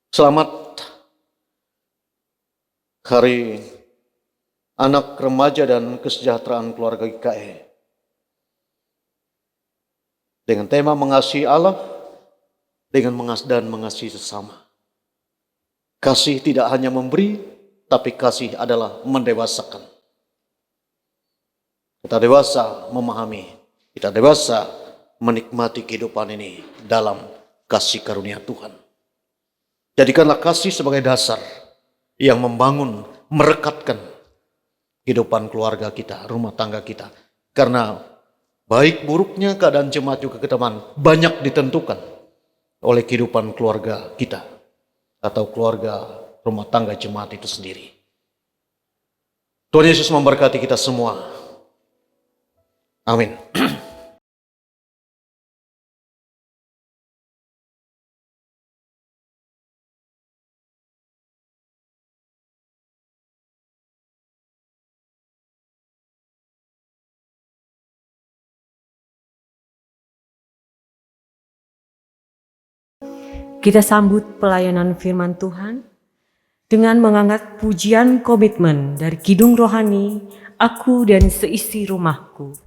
Selamat Hari Anak, Remaja, dan Kesejahteraan Keluarga GKE. Dengan tema mengasihi Allah dan mengasihi sesama. Kasih tidak hanya memberi, tapi kasih adalah mendewasakan. Kita dewasa memahami, kita dewasa menikmati kehidupan ini dalam kasih karunia Tuhan. Jadikanlah kasih sebagai dasar yang membangun, merekatkan kehidupan keluarga kita, rumah tangga kita. Karena baik buruknya keadaan jemaat juga keteman banyak ditentukan oleh kehidupan keluarga kita atau keluarga rumah tangga jemaat itu sendiri. Tuhan Yesus memberkati kita semua. Amin. Kita sambut pelayanan firman Tuhan dengan mengangkat pujian komitmen dari Kidung Rohani, Aku dan Seisi Rumahku.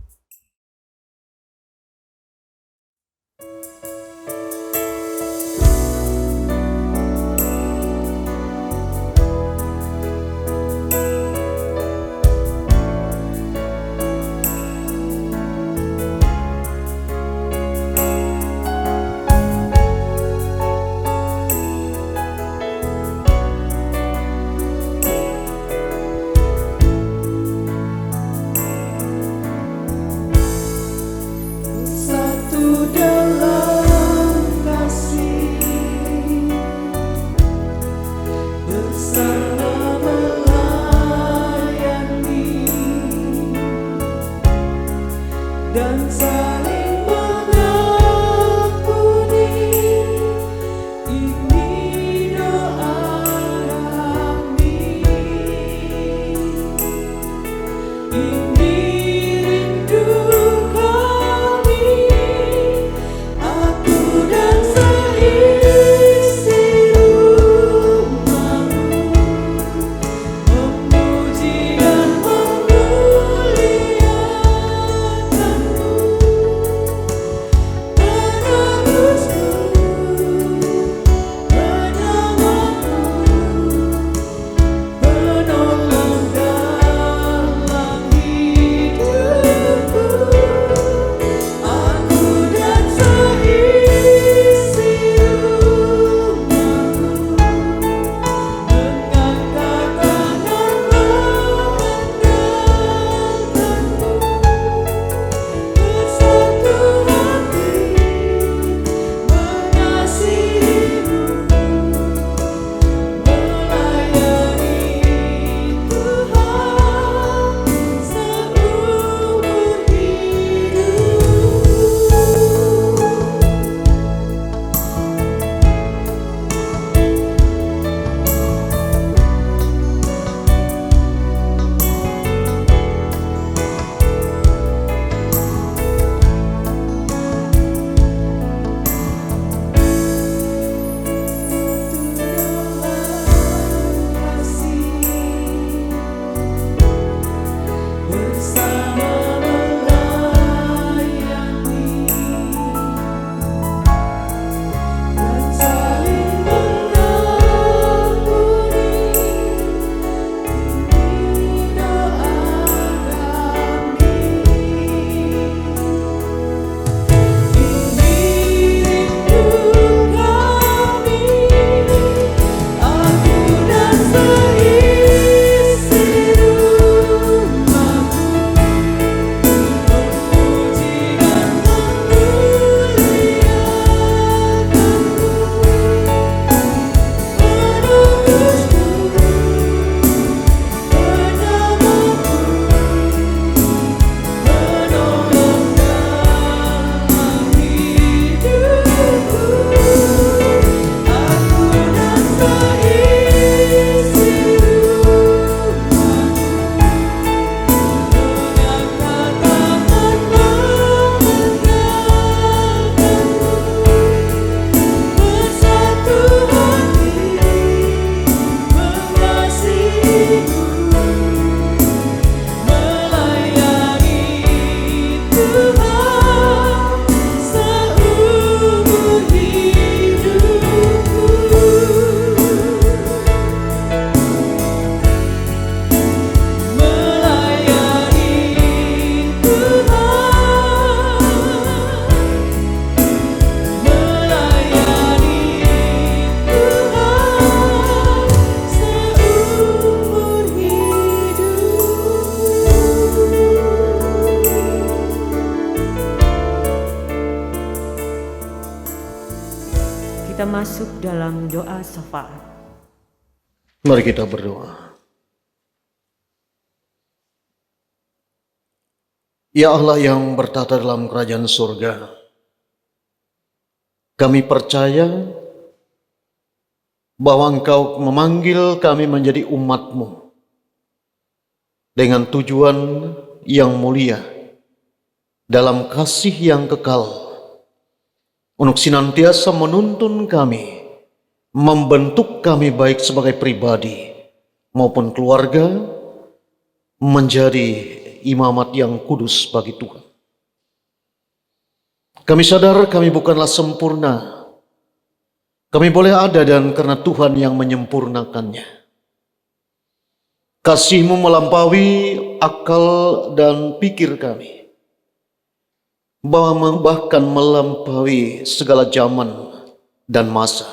kita masuk dalam doa syafaat. Mari kita berdoa. Ya Allah yang bertata dalam kerajaan surga, kami percaya bahwa Engkau memanggil kami menjadi umat-Mu dengan tujuan yang mulia dalam kasih yang kekal untuk senantiasa menuntun kami, membentuk kami baik sebagai pribadi maupun keluarga menjadi imamat yang kudus bagi Tuhan. Kami sadar kami bukanlah sempurna. Kami boleh ada dan karena Tuhan yang menyempurnakannya. Kasih-Mu melampaui akal dan pikir kami. Bahkan melampaui segala zaman dan masa.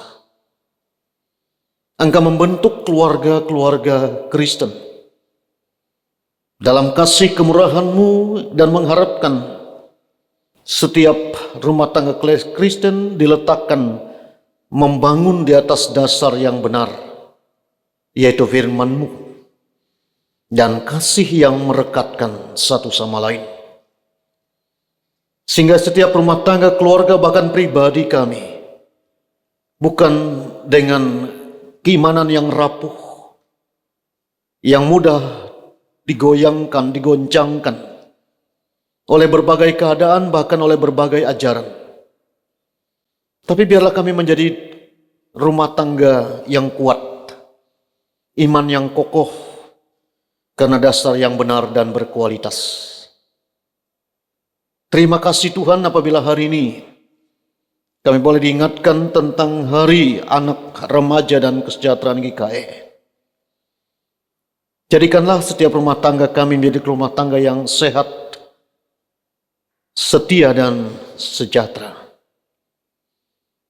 Engkau membentuk keluarga-keluarga Kristen dalam kasih kemurahan-Mu dan mengharapkan setiap rumah tangga Kristen diletakkan membangun di atas dasar yang benar, yaitu firman-Mu dan kasih yang merekatkan satu sama lain. Sehingga setiap rumah tangga, keluarga, bahkan pribadi kami bukan dengan keimanan yang rapuh, yang mudah digoyangkan, digoncangkan oleh berbagai keadaan, bahkan oleh berbagai ajaran. Tapi biarlah kami menjadi rumah tangga yang kuat, iman yang kokoh, karena dasar yang benar dan berkualitas. Terima kasih Tuhan apabila hari ini kami boleh diingatkan tentang Hari Anak, Remaja, dan Kesejahteraan GKI. Jadikanlah setiap rumah tangga kami menjadi rumah tangga yang sehat, setia, dan sejahtera.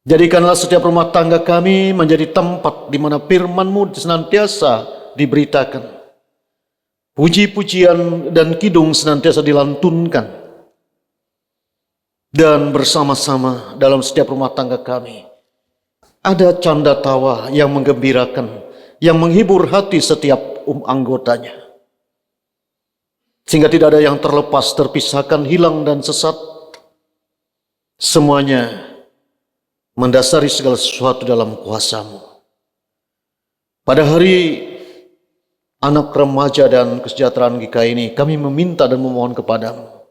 Jadikanlah setiap rumah tangga kami menjadi tempat di mana firman-Mu senantiasa diberitakan. Puji-pujian dan kidung senantiasa dilantunkan. Dan bersama-sama dalam setiap rumah tangga kami ada canda tawa yang menggembirakan, yang menghibur hati setiap anggotanya. Sehingga tidak ada yang terlepas, terpisahkan, hilang, dan sesat. Semuanya mendasari segala sesuatu dalam kuasa-Mu. Pada hari Anak, Remaja, dan Kesejahteraan GKI ini, kami meminta dan memohon kepada-Mu.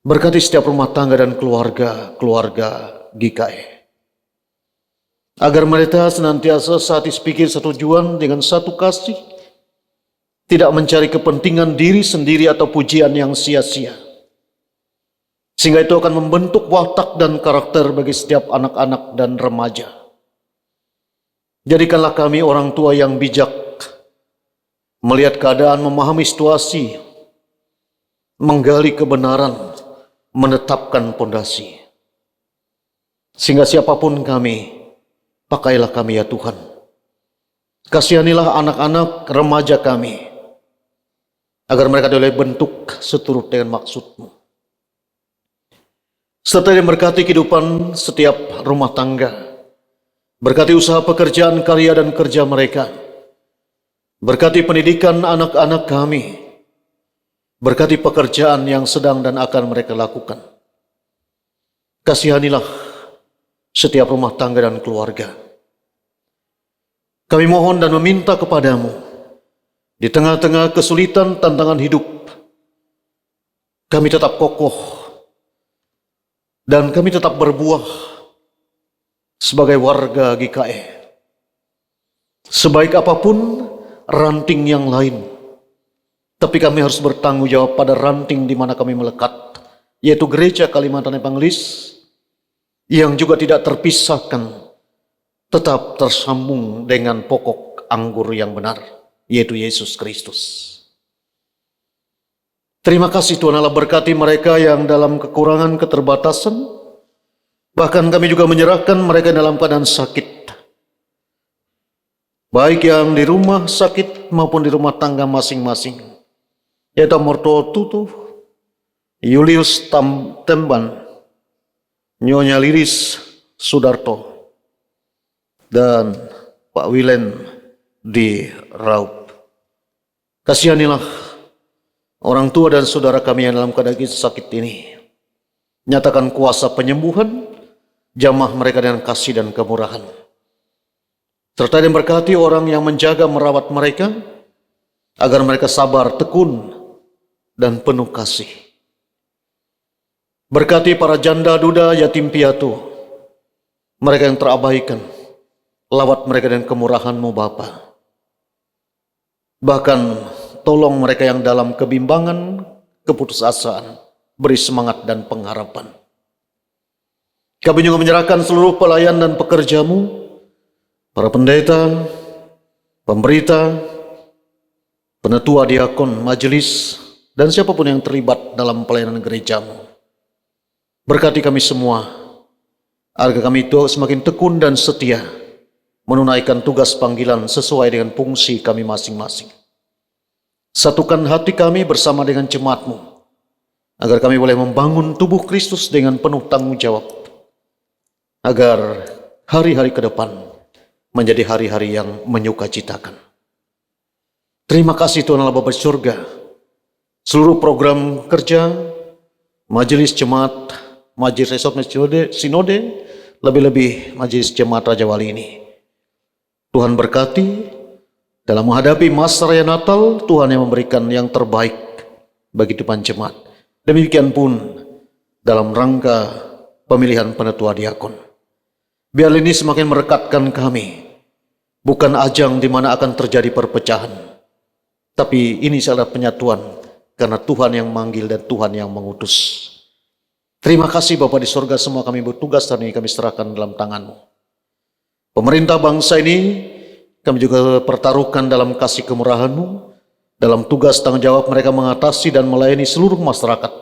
Berkati setiap rumah tangga dan keluarga GKI. Agar mereka senantiasa satu pikir, satu tujuan, dengan satu kasih. Tidak mencari kepentingan diri sendiri atau pujian yang sia-sia. Sehingga itu akan membentuk watak dan karakter bagi setiap anak-anak dan remaja. Jadikanlah kami orang tua yang bijak, melihat keadaan, memahami situasi, menggali kebenaran, menetapkan pondasi. Sehingga siapapun kami, pakailah kami ya Tuhan. Kasihanilah anak-anak remaja kami, agar mereka boleh bentuk seturut dengan maksud-Mu. Serta memberkati kehidupan setiap rumah tangga. Berkati usaha pekerjaan, karya, dan kerja mereka. Berkati pendidikan anak-anak kami. Berkati pekerjaan yang sedang dan akan mereka lakukan. Kasihanilah setiap rumah tangga dan keluarga. Kami mohon dan meminta kepada-Mu, di tengah-tengah kesulitan tantangan hidup, kami tetap kokoh dan kami tetap berbuah sebagai warga GKI. Sebaik apapun ranting yang lain, tapi kami harus bertanggung jawab pada ranting di mana kami melekat, yaitu Gereja Kalimantan Evangelis, yang juga tidak terpisahkan, tetap tersambung dengan pokok anggur yang benar, yaitu Yesus Kristus. Terima kasih Tuhan Allah, berkati mereka yang dalam kekurangan, keterbatasan. Bahkan kami juga menyerahkan mereka dalam keadaan sakit. Baik yang di rumah sakit maupun di rumah tangga masing-masing. Yaitu Morto Tutu, Julius Temban, Nyonya Liris Sudarto, dan Pak Wilen di Raup. Kasihanilah orang tua dan saudara kami yang dalam keadaan sakit ini. Nyatakan kuasa penyembuhan, jamah mereka dengan kasih dan kemurahan. Serta dan berkati orang yang menjaga merawat mereka, agar mereka sabar, tekun, dan penuh kasih. Berkati para janda, duda, yatim piatu, mereka yang terabaikan, lawat mereka dengan kemurahan-Mu Bapa. Bahkan tolong mereka yang dalam kebimbangan, keputusasaan, beri semangat dan pengharapan. Kami juga menyerahkan seluruh pelayan dan pekerja-Mu, para pendeta, pemberita, penetua, diakon, majelis, dan siapapun yang terlibat dalam pelayanan gereja-Mu. Berkati kami semua, agar kami itu semakin tekun dan setia, menunaikan tugas panggilan sesuai dengan fungsi kami masing-masing. Satukan hati kami bersama dengan jemaat-Mu, agar kami boleh membangun tubuh Kristus dengan penuh tanggung jawab, agar hari-hari ke depan menjadi hari-hari yang menyukacitakan. Terima kasih Tuhan Allah Bapa di surga. Seluruh program kerja, majelis jemaat, majelis resort sinode, lebih-lebih majelis jemaat Raja Wali ini, Tuhan berkati dalam menghadapi masa raya Natal. Tuhan yang memberikan yang terbaik bagi depan jemaat. Demikian pun dalam rangka pemilihan penetua diakon. Biar ini semakin merekatkan kami, bukan ajang di mana akan terjadi perpecahan, tapi ini adalah penyatuan karena Tuhan yang manggil dan Tuhan yang mengutus. Terima kasih Bapa di surga, semua kami bertugas dan ini kami serahkan dalam tangan-Mu. Pemerintah bangsa ini kami juga pertaruhkan dalam kasih kemurahan-Mu, dalam tugas tanggung jawab mereka mengatasi dan melayani seluruh masyarakat.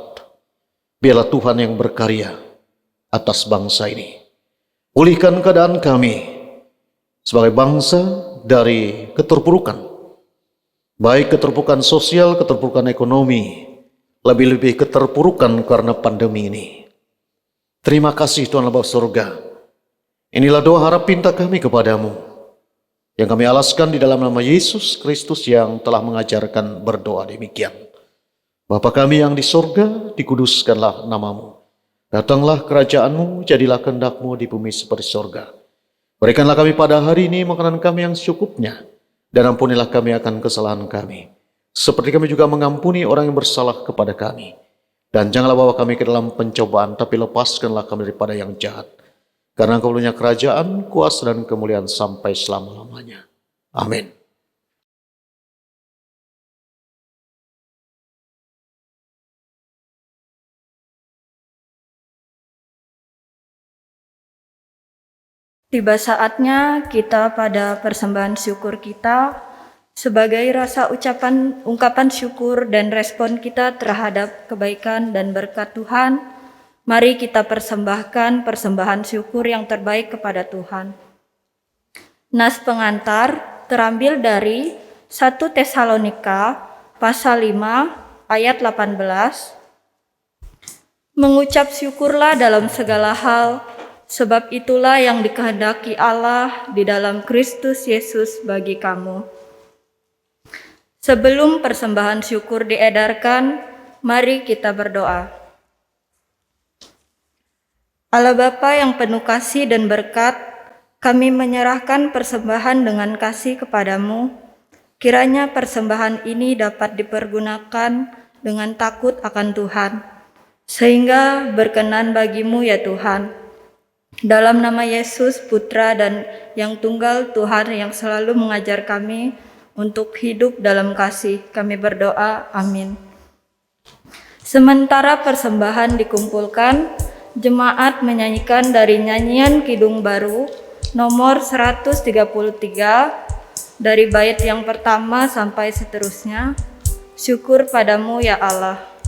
Biarlah Tuhan yang berkarya atas bangsa ini. Pulihkan keadaan kami sebagai bangsa dari keterpurukan, baik keterpurukan sosial, keterpurukan ekonomi, lebih-lebih keterpurukan karena pandemi ini. Terima kasih Tuhan Bapa surga. Inilah doa harap pinta kami kepadamu, yang kami alaskan di dalam nama Yesus Kristus yang telah mengajarkan berdoa demikian. Bapa kami yang di surga, dikuduskanlah namamu. Datanglah kerajaan-Mu, jadilah kehendak-Mu di bumi seperti surga. Berikanlah kami pada hari ini makanan kami yang secukupnya, dan ampunilah kami akan kesalahan kami, seperti kami juga mengampuni orang yang bersalah kepada kami. Dan janganlah bawa kami ke dalam pencobaan, tapi lepaskanlah kami daripada yang jahat. Karena Engkau punya kerajaan, kuasa dan kemuliaan sampai selama-lamanya. Amin. Tiba saatnya kita pada persembahan syukur kita sebagai rasa ungkapan syukur dan respon kita terhadap kebaikan dan berkat Tuhan. Mari kita persembahkan persembahan syukur yang terbaik kepada Tuhan. Nas pengantar terambil dari 1 Tesalonika pasal 5 ayat 18. Mengucap syukurlah dalam segala hal, sebab itulah yang dikehendaki Allah di dalam Kristus Yesus bagi kamu. Sebelum persembahan syukur diedarkan, mari kita berdoa. Allah Bapa yang penuh kasih dan berkat, kami menyerahkan persembahan dengan kasih kepadamu. Kiranya persembahan ini dapat dipergunakan dengan takut akan Tuhan, sehingga berkenan bagimu ya Tuhan. Dalam nama Yesus, Putra dan yang tunggal Tuhan yang selalu mengajar kami untuk hidup dalam kasih, kami berdoa, amin. Sementara persembahan dikumpulkan, jemaat menyanyikan dari nyanyian Kidung Baru nomor 133 dari bait yang pertama sampai seterusnya. Syukur padamu ya Allah.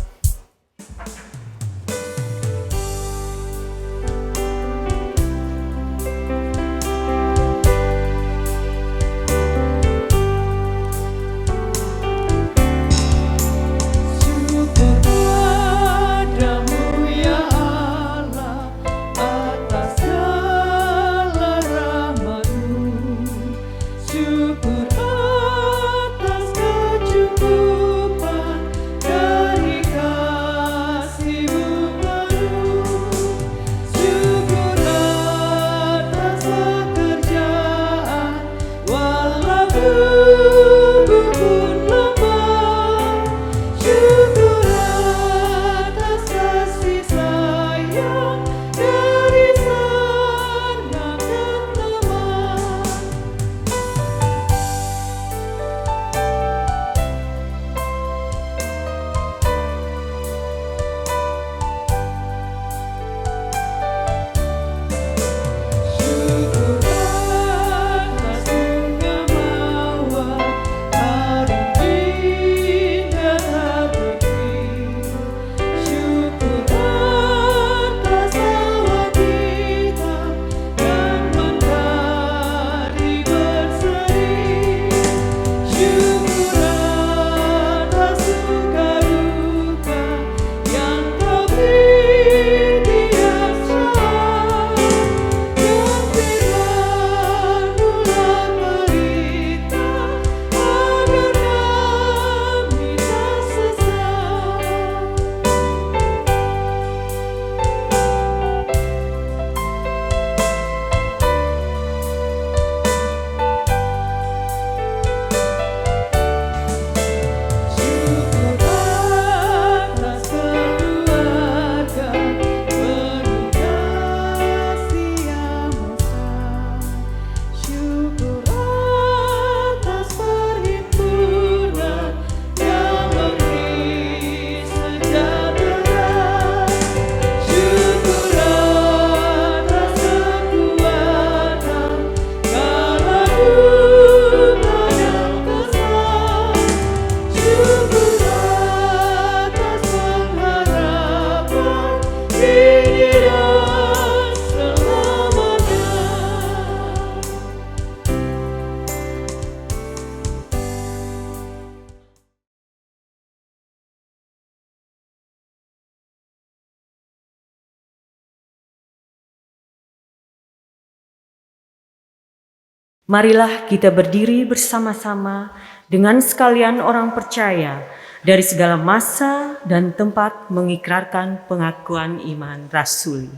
Marilah kita berdiri bersama-sama dengan sekalian orang percaya dari segala masa dan tempat mengikrarkan pengakuan iman rasuli.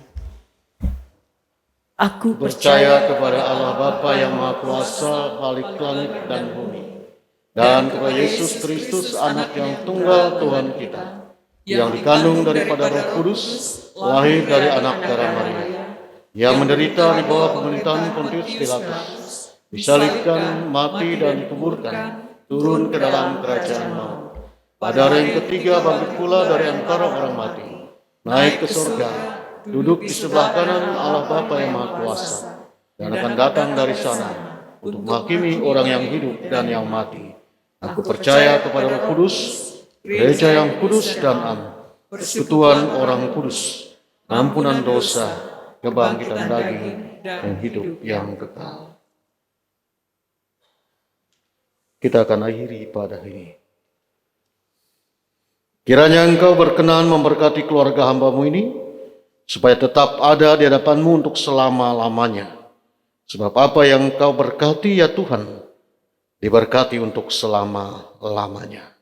Aku Percaya kepada Allah Bapa yang Maha Kuasa, Khalik langit dan bumi, dan kepada Yesus Kristus, Anak yang tunggal Tuhan kita, yang dikandung daripada Roh Kudus, lahir dari anak darah Maria, yang menderita di bawah pemerintahan Pontius Pilatus, disalibkan, mati dan dikuburkan, turun ke dalam kerajaan maut. Pada hari yang ketiga bangkit pula dari antara orang mati, naik ke surga, duduk di sebelah kanan Allah Bapa yang Maha Kuasa, dan akan datang dari sana untuk menghakimi orang yang hidup dan yang mati. Aku percaya kepada Roh Kudus, gereja yang kudus dan am, persekutuan orang kudus, ampunan dosa, kebangkitan daging, dan hidup yang kekal. Kita akan akhiri ibadah ini. Kiranya Engkau berkenan memberkati keluarga hamba-Mu ini, supaya tetap ada di hadapan-Mu untuk selama-lamanya. Sebab apa yang Engkau berkati ya Tuhan, diberkati untuk selama-lamanya.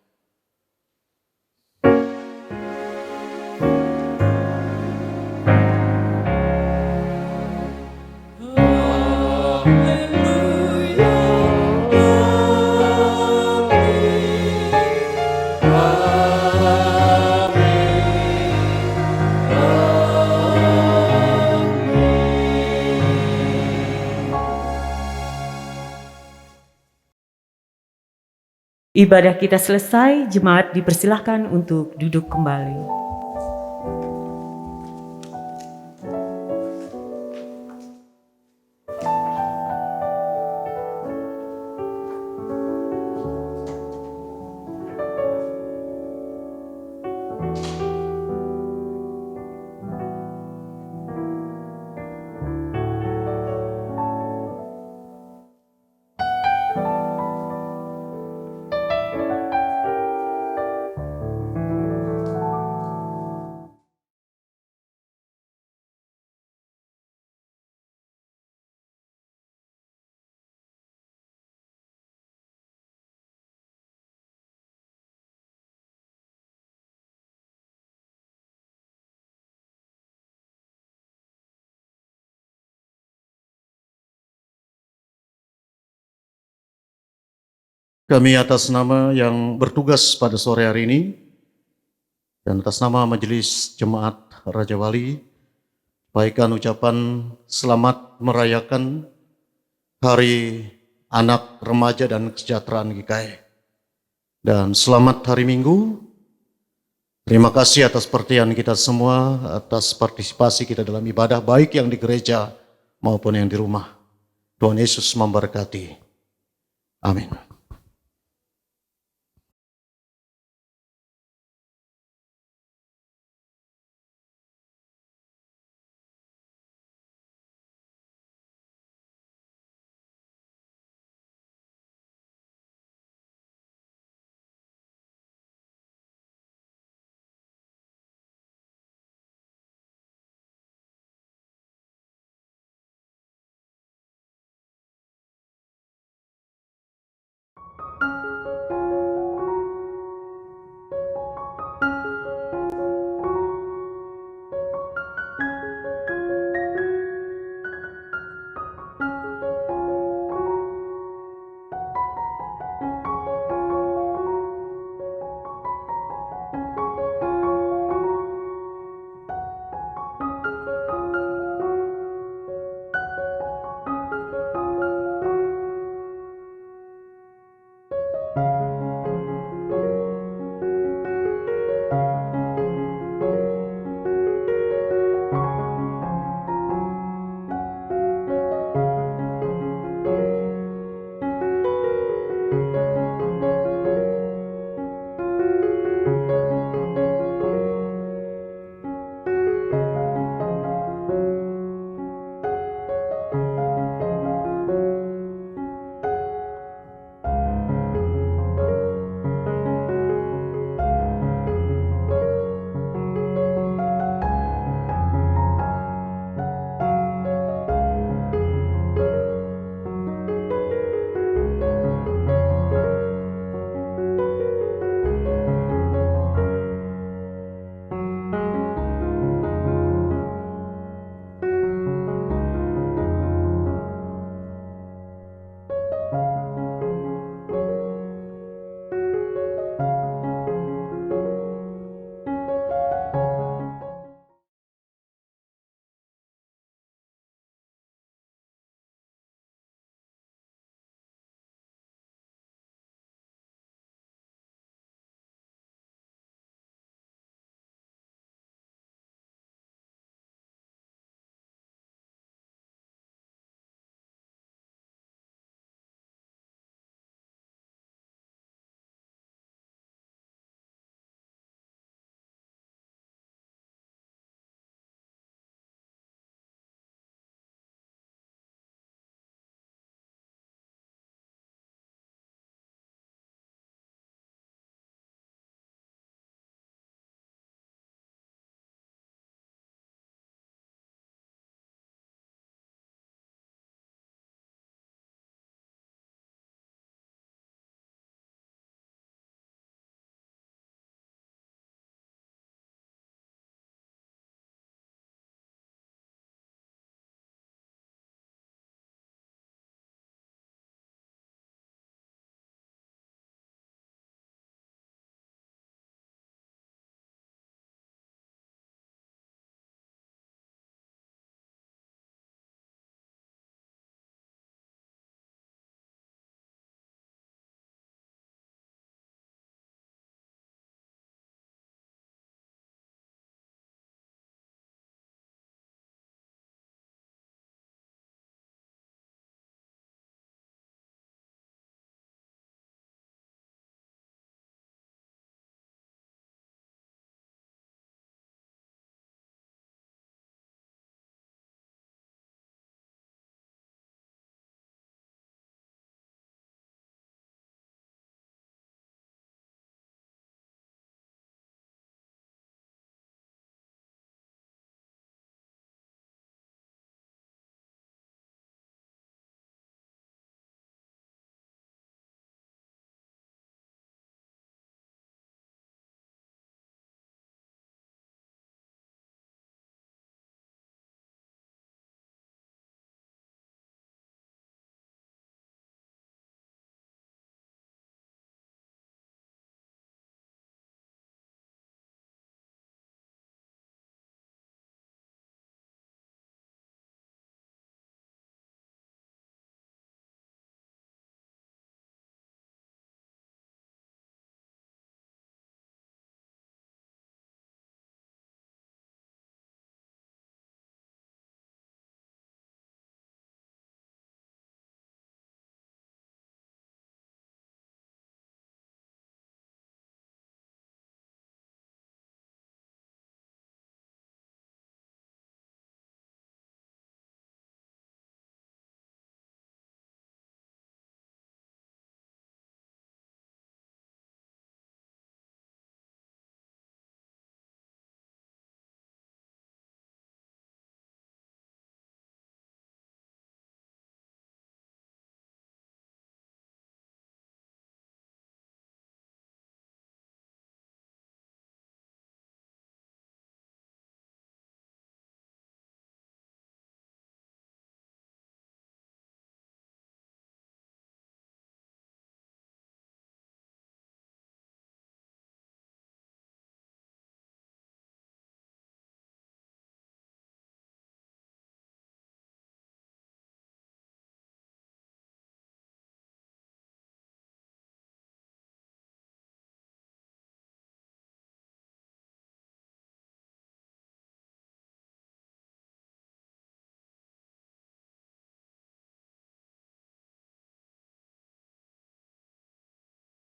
Ibadah kita selesai, jemaat dipersilahkan untuk duduk kembali. Kami atas nama yang bertugas pada sore hari ini, dan atas nama Majelis Jemaat Raja Wali, baikkan ucapan selamat merayakan Hari Anak, Remaja, dan Kesejahteraan GKI. Dan selamat hari Minggu. Terima kasih atas perhatian kita semua, atas partisipasi kita dalam ibadah, baik yang di gereja maupun yang di rumah. Tuhan Yesus memberkati. Amin.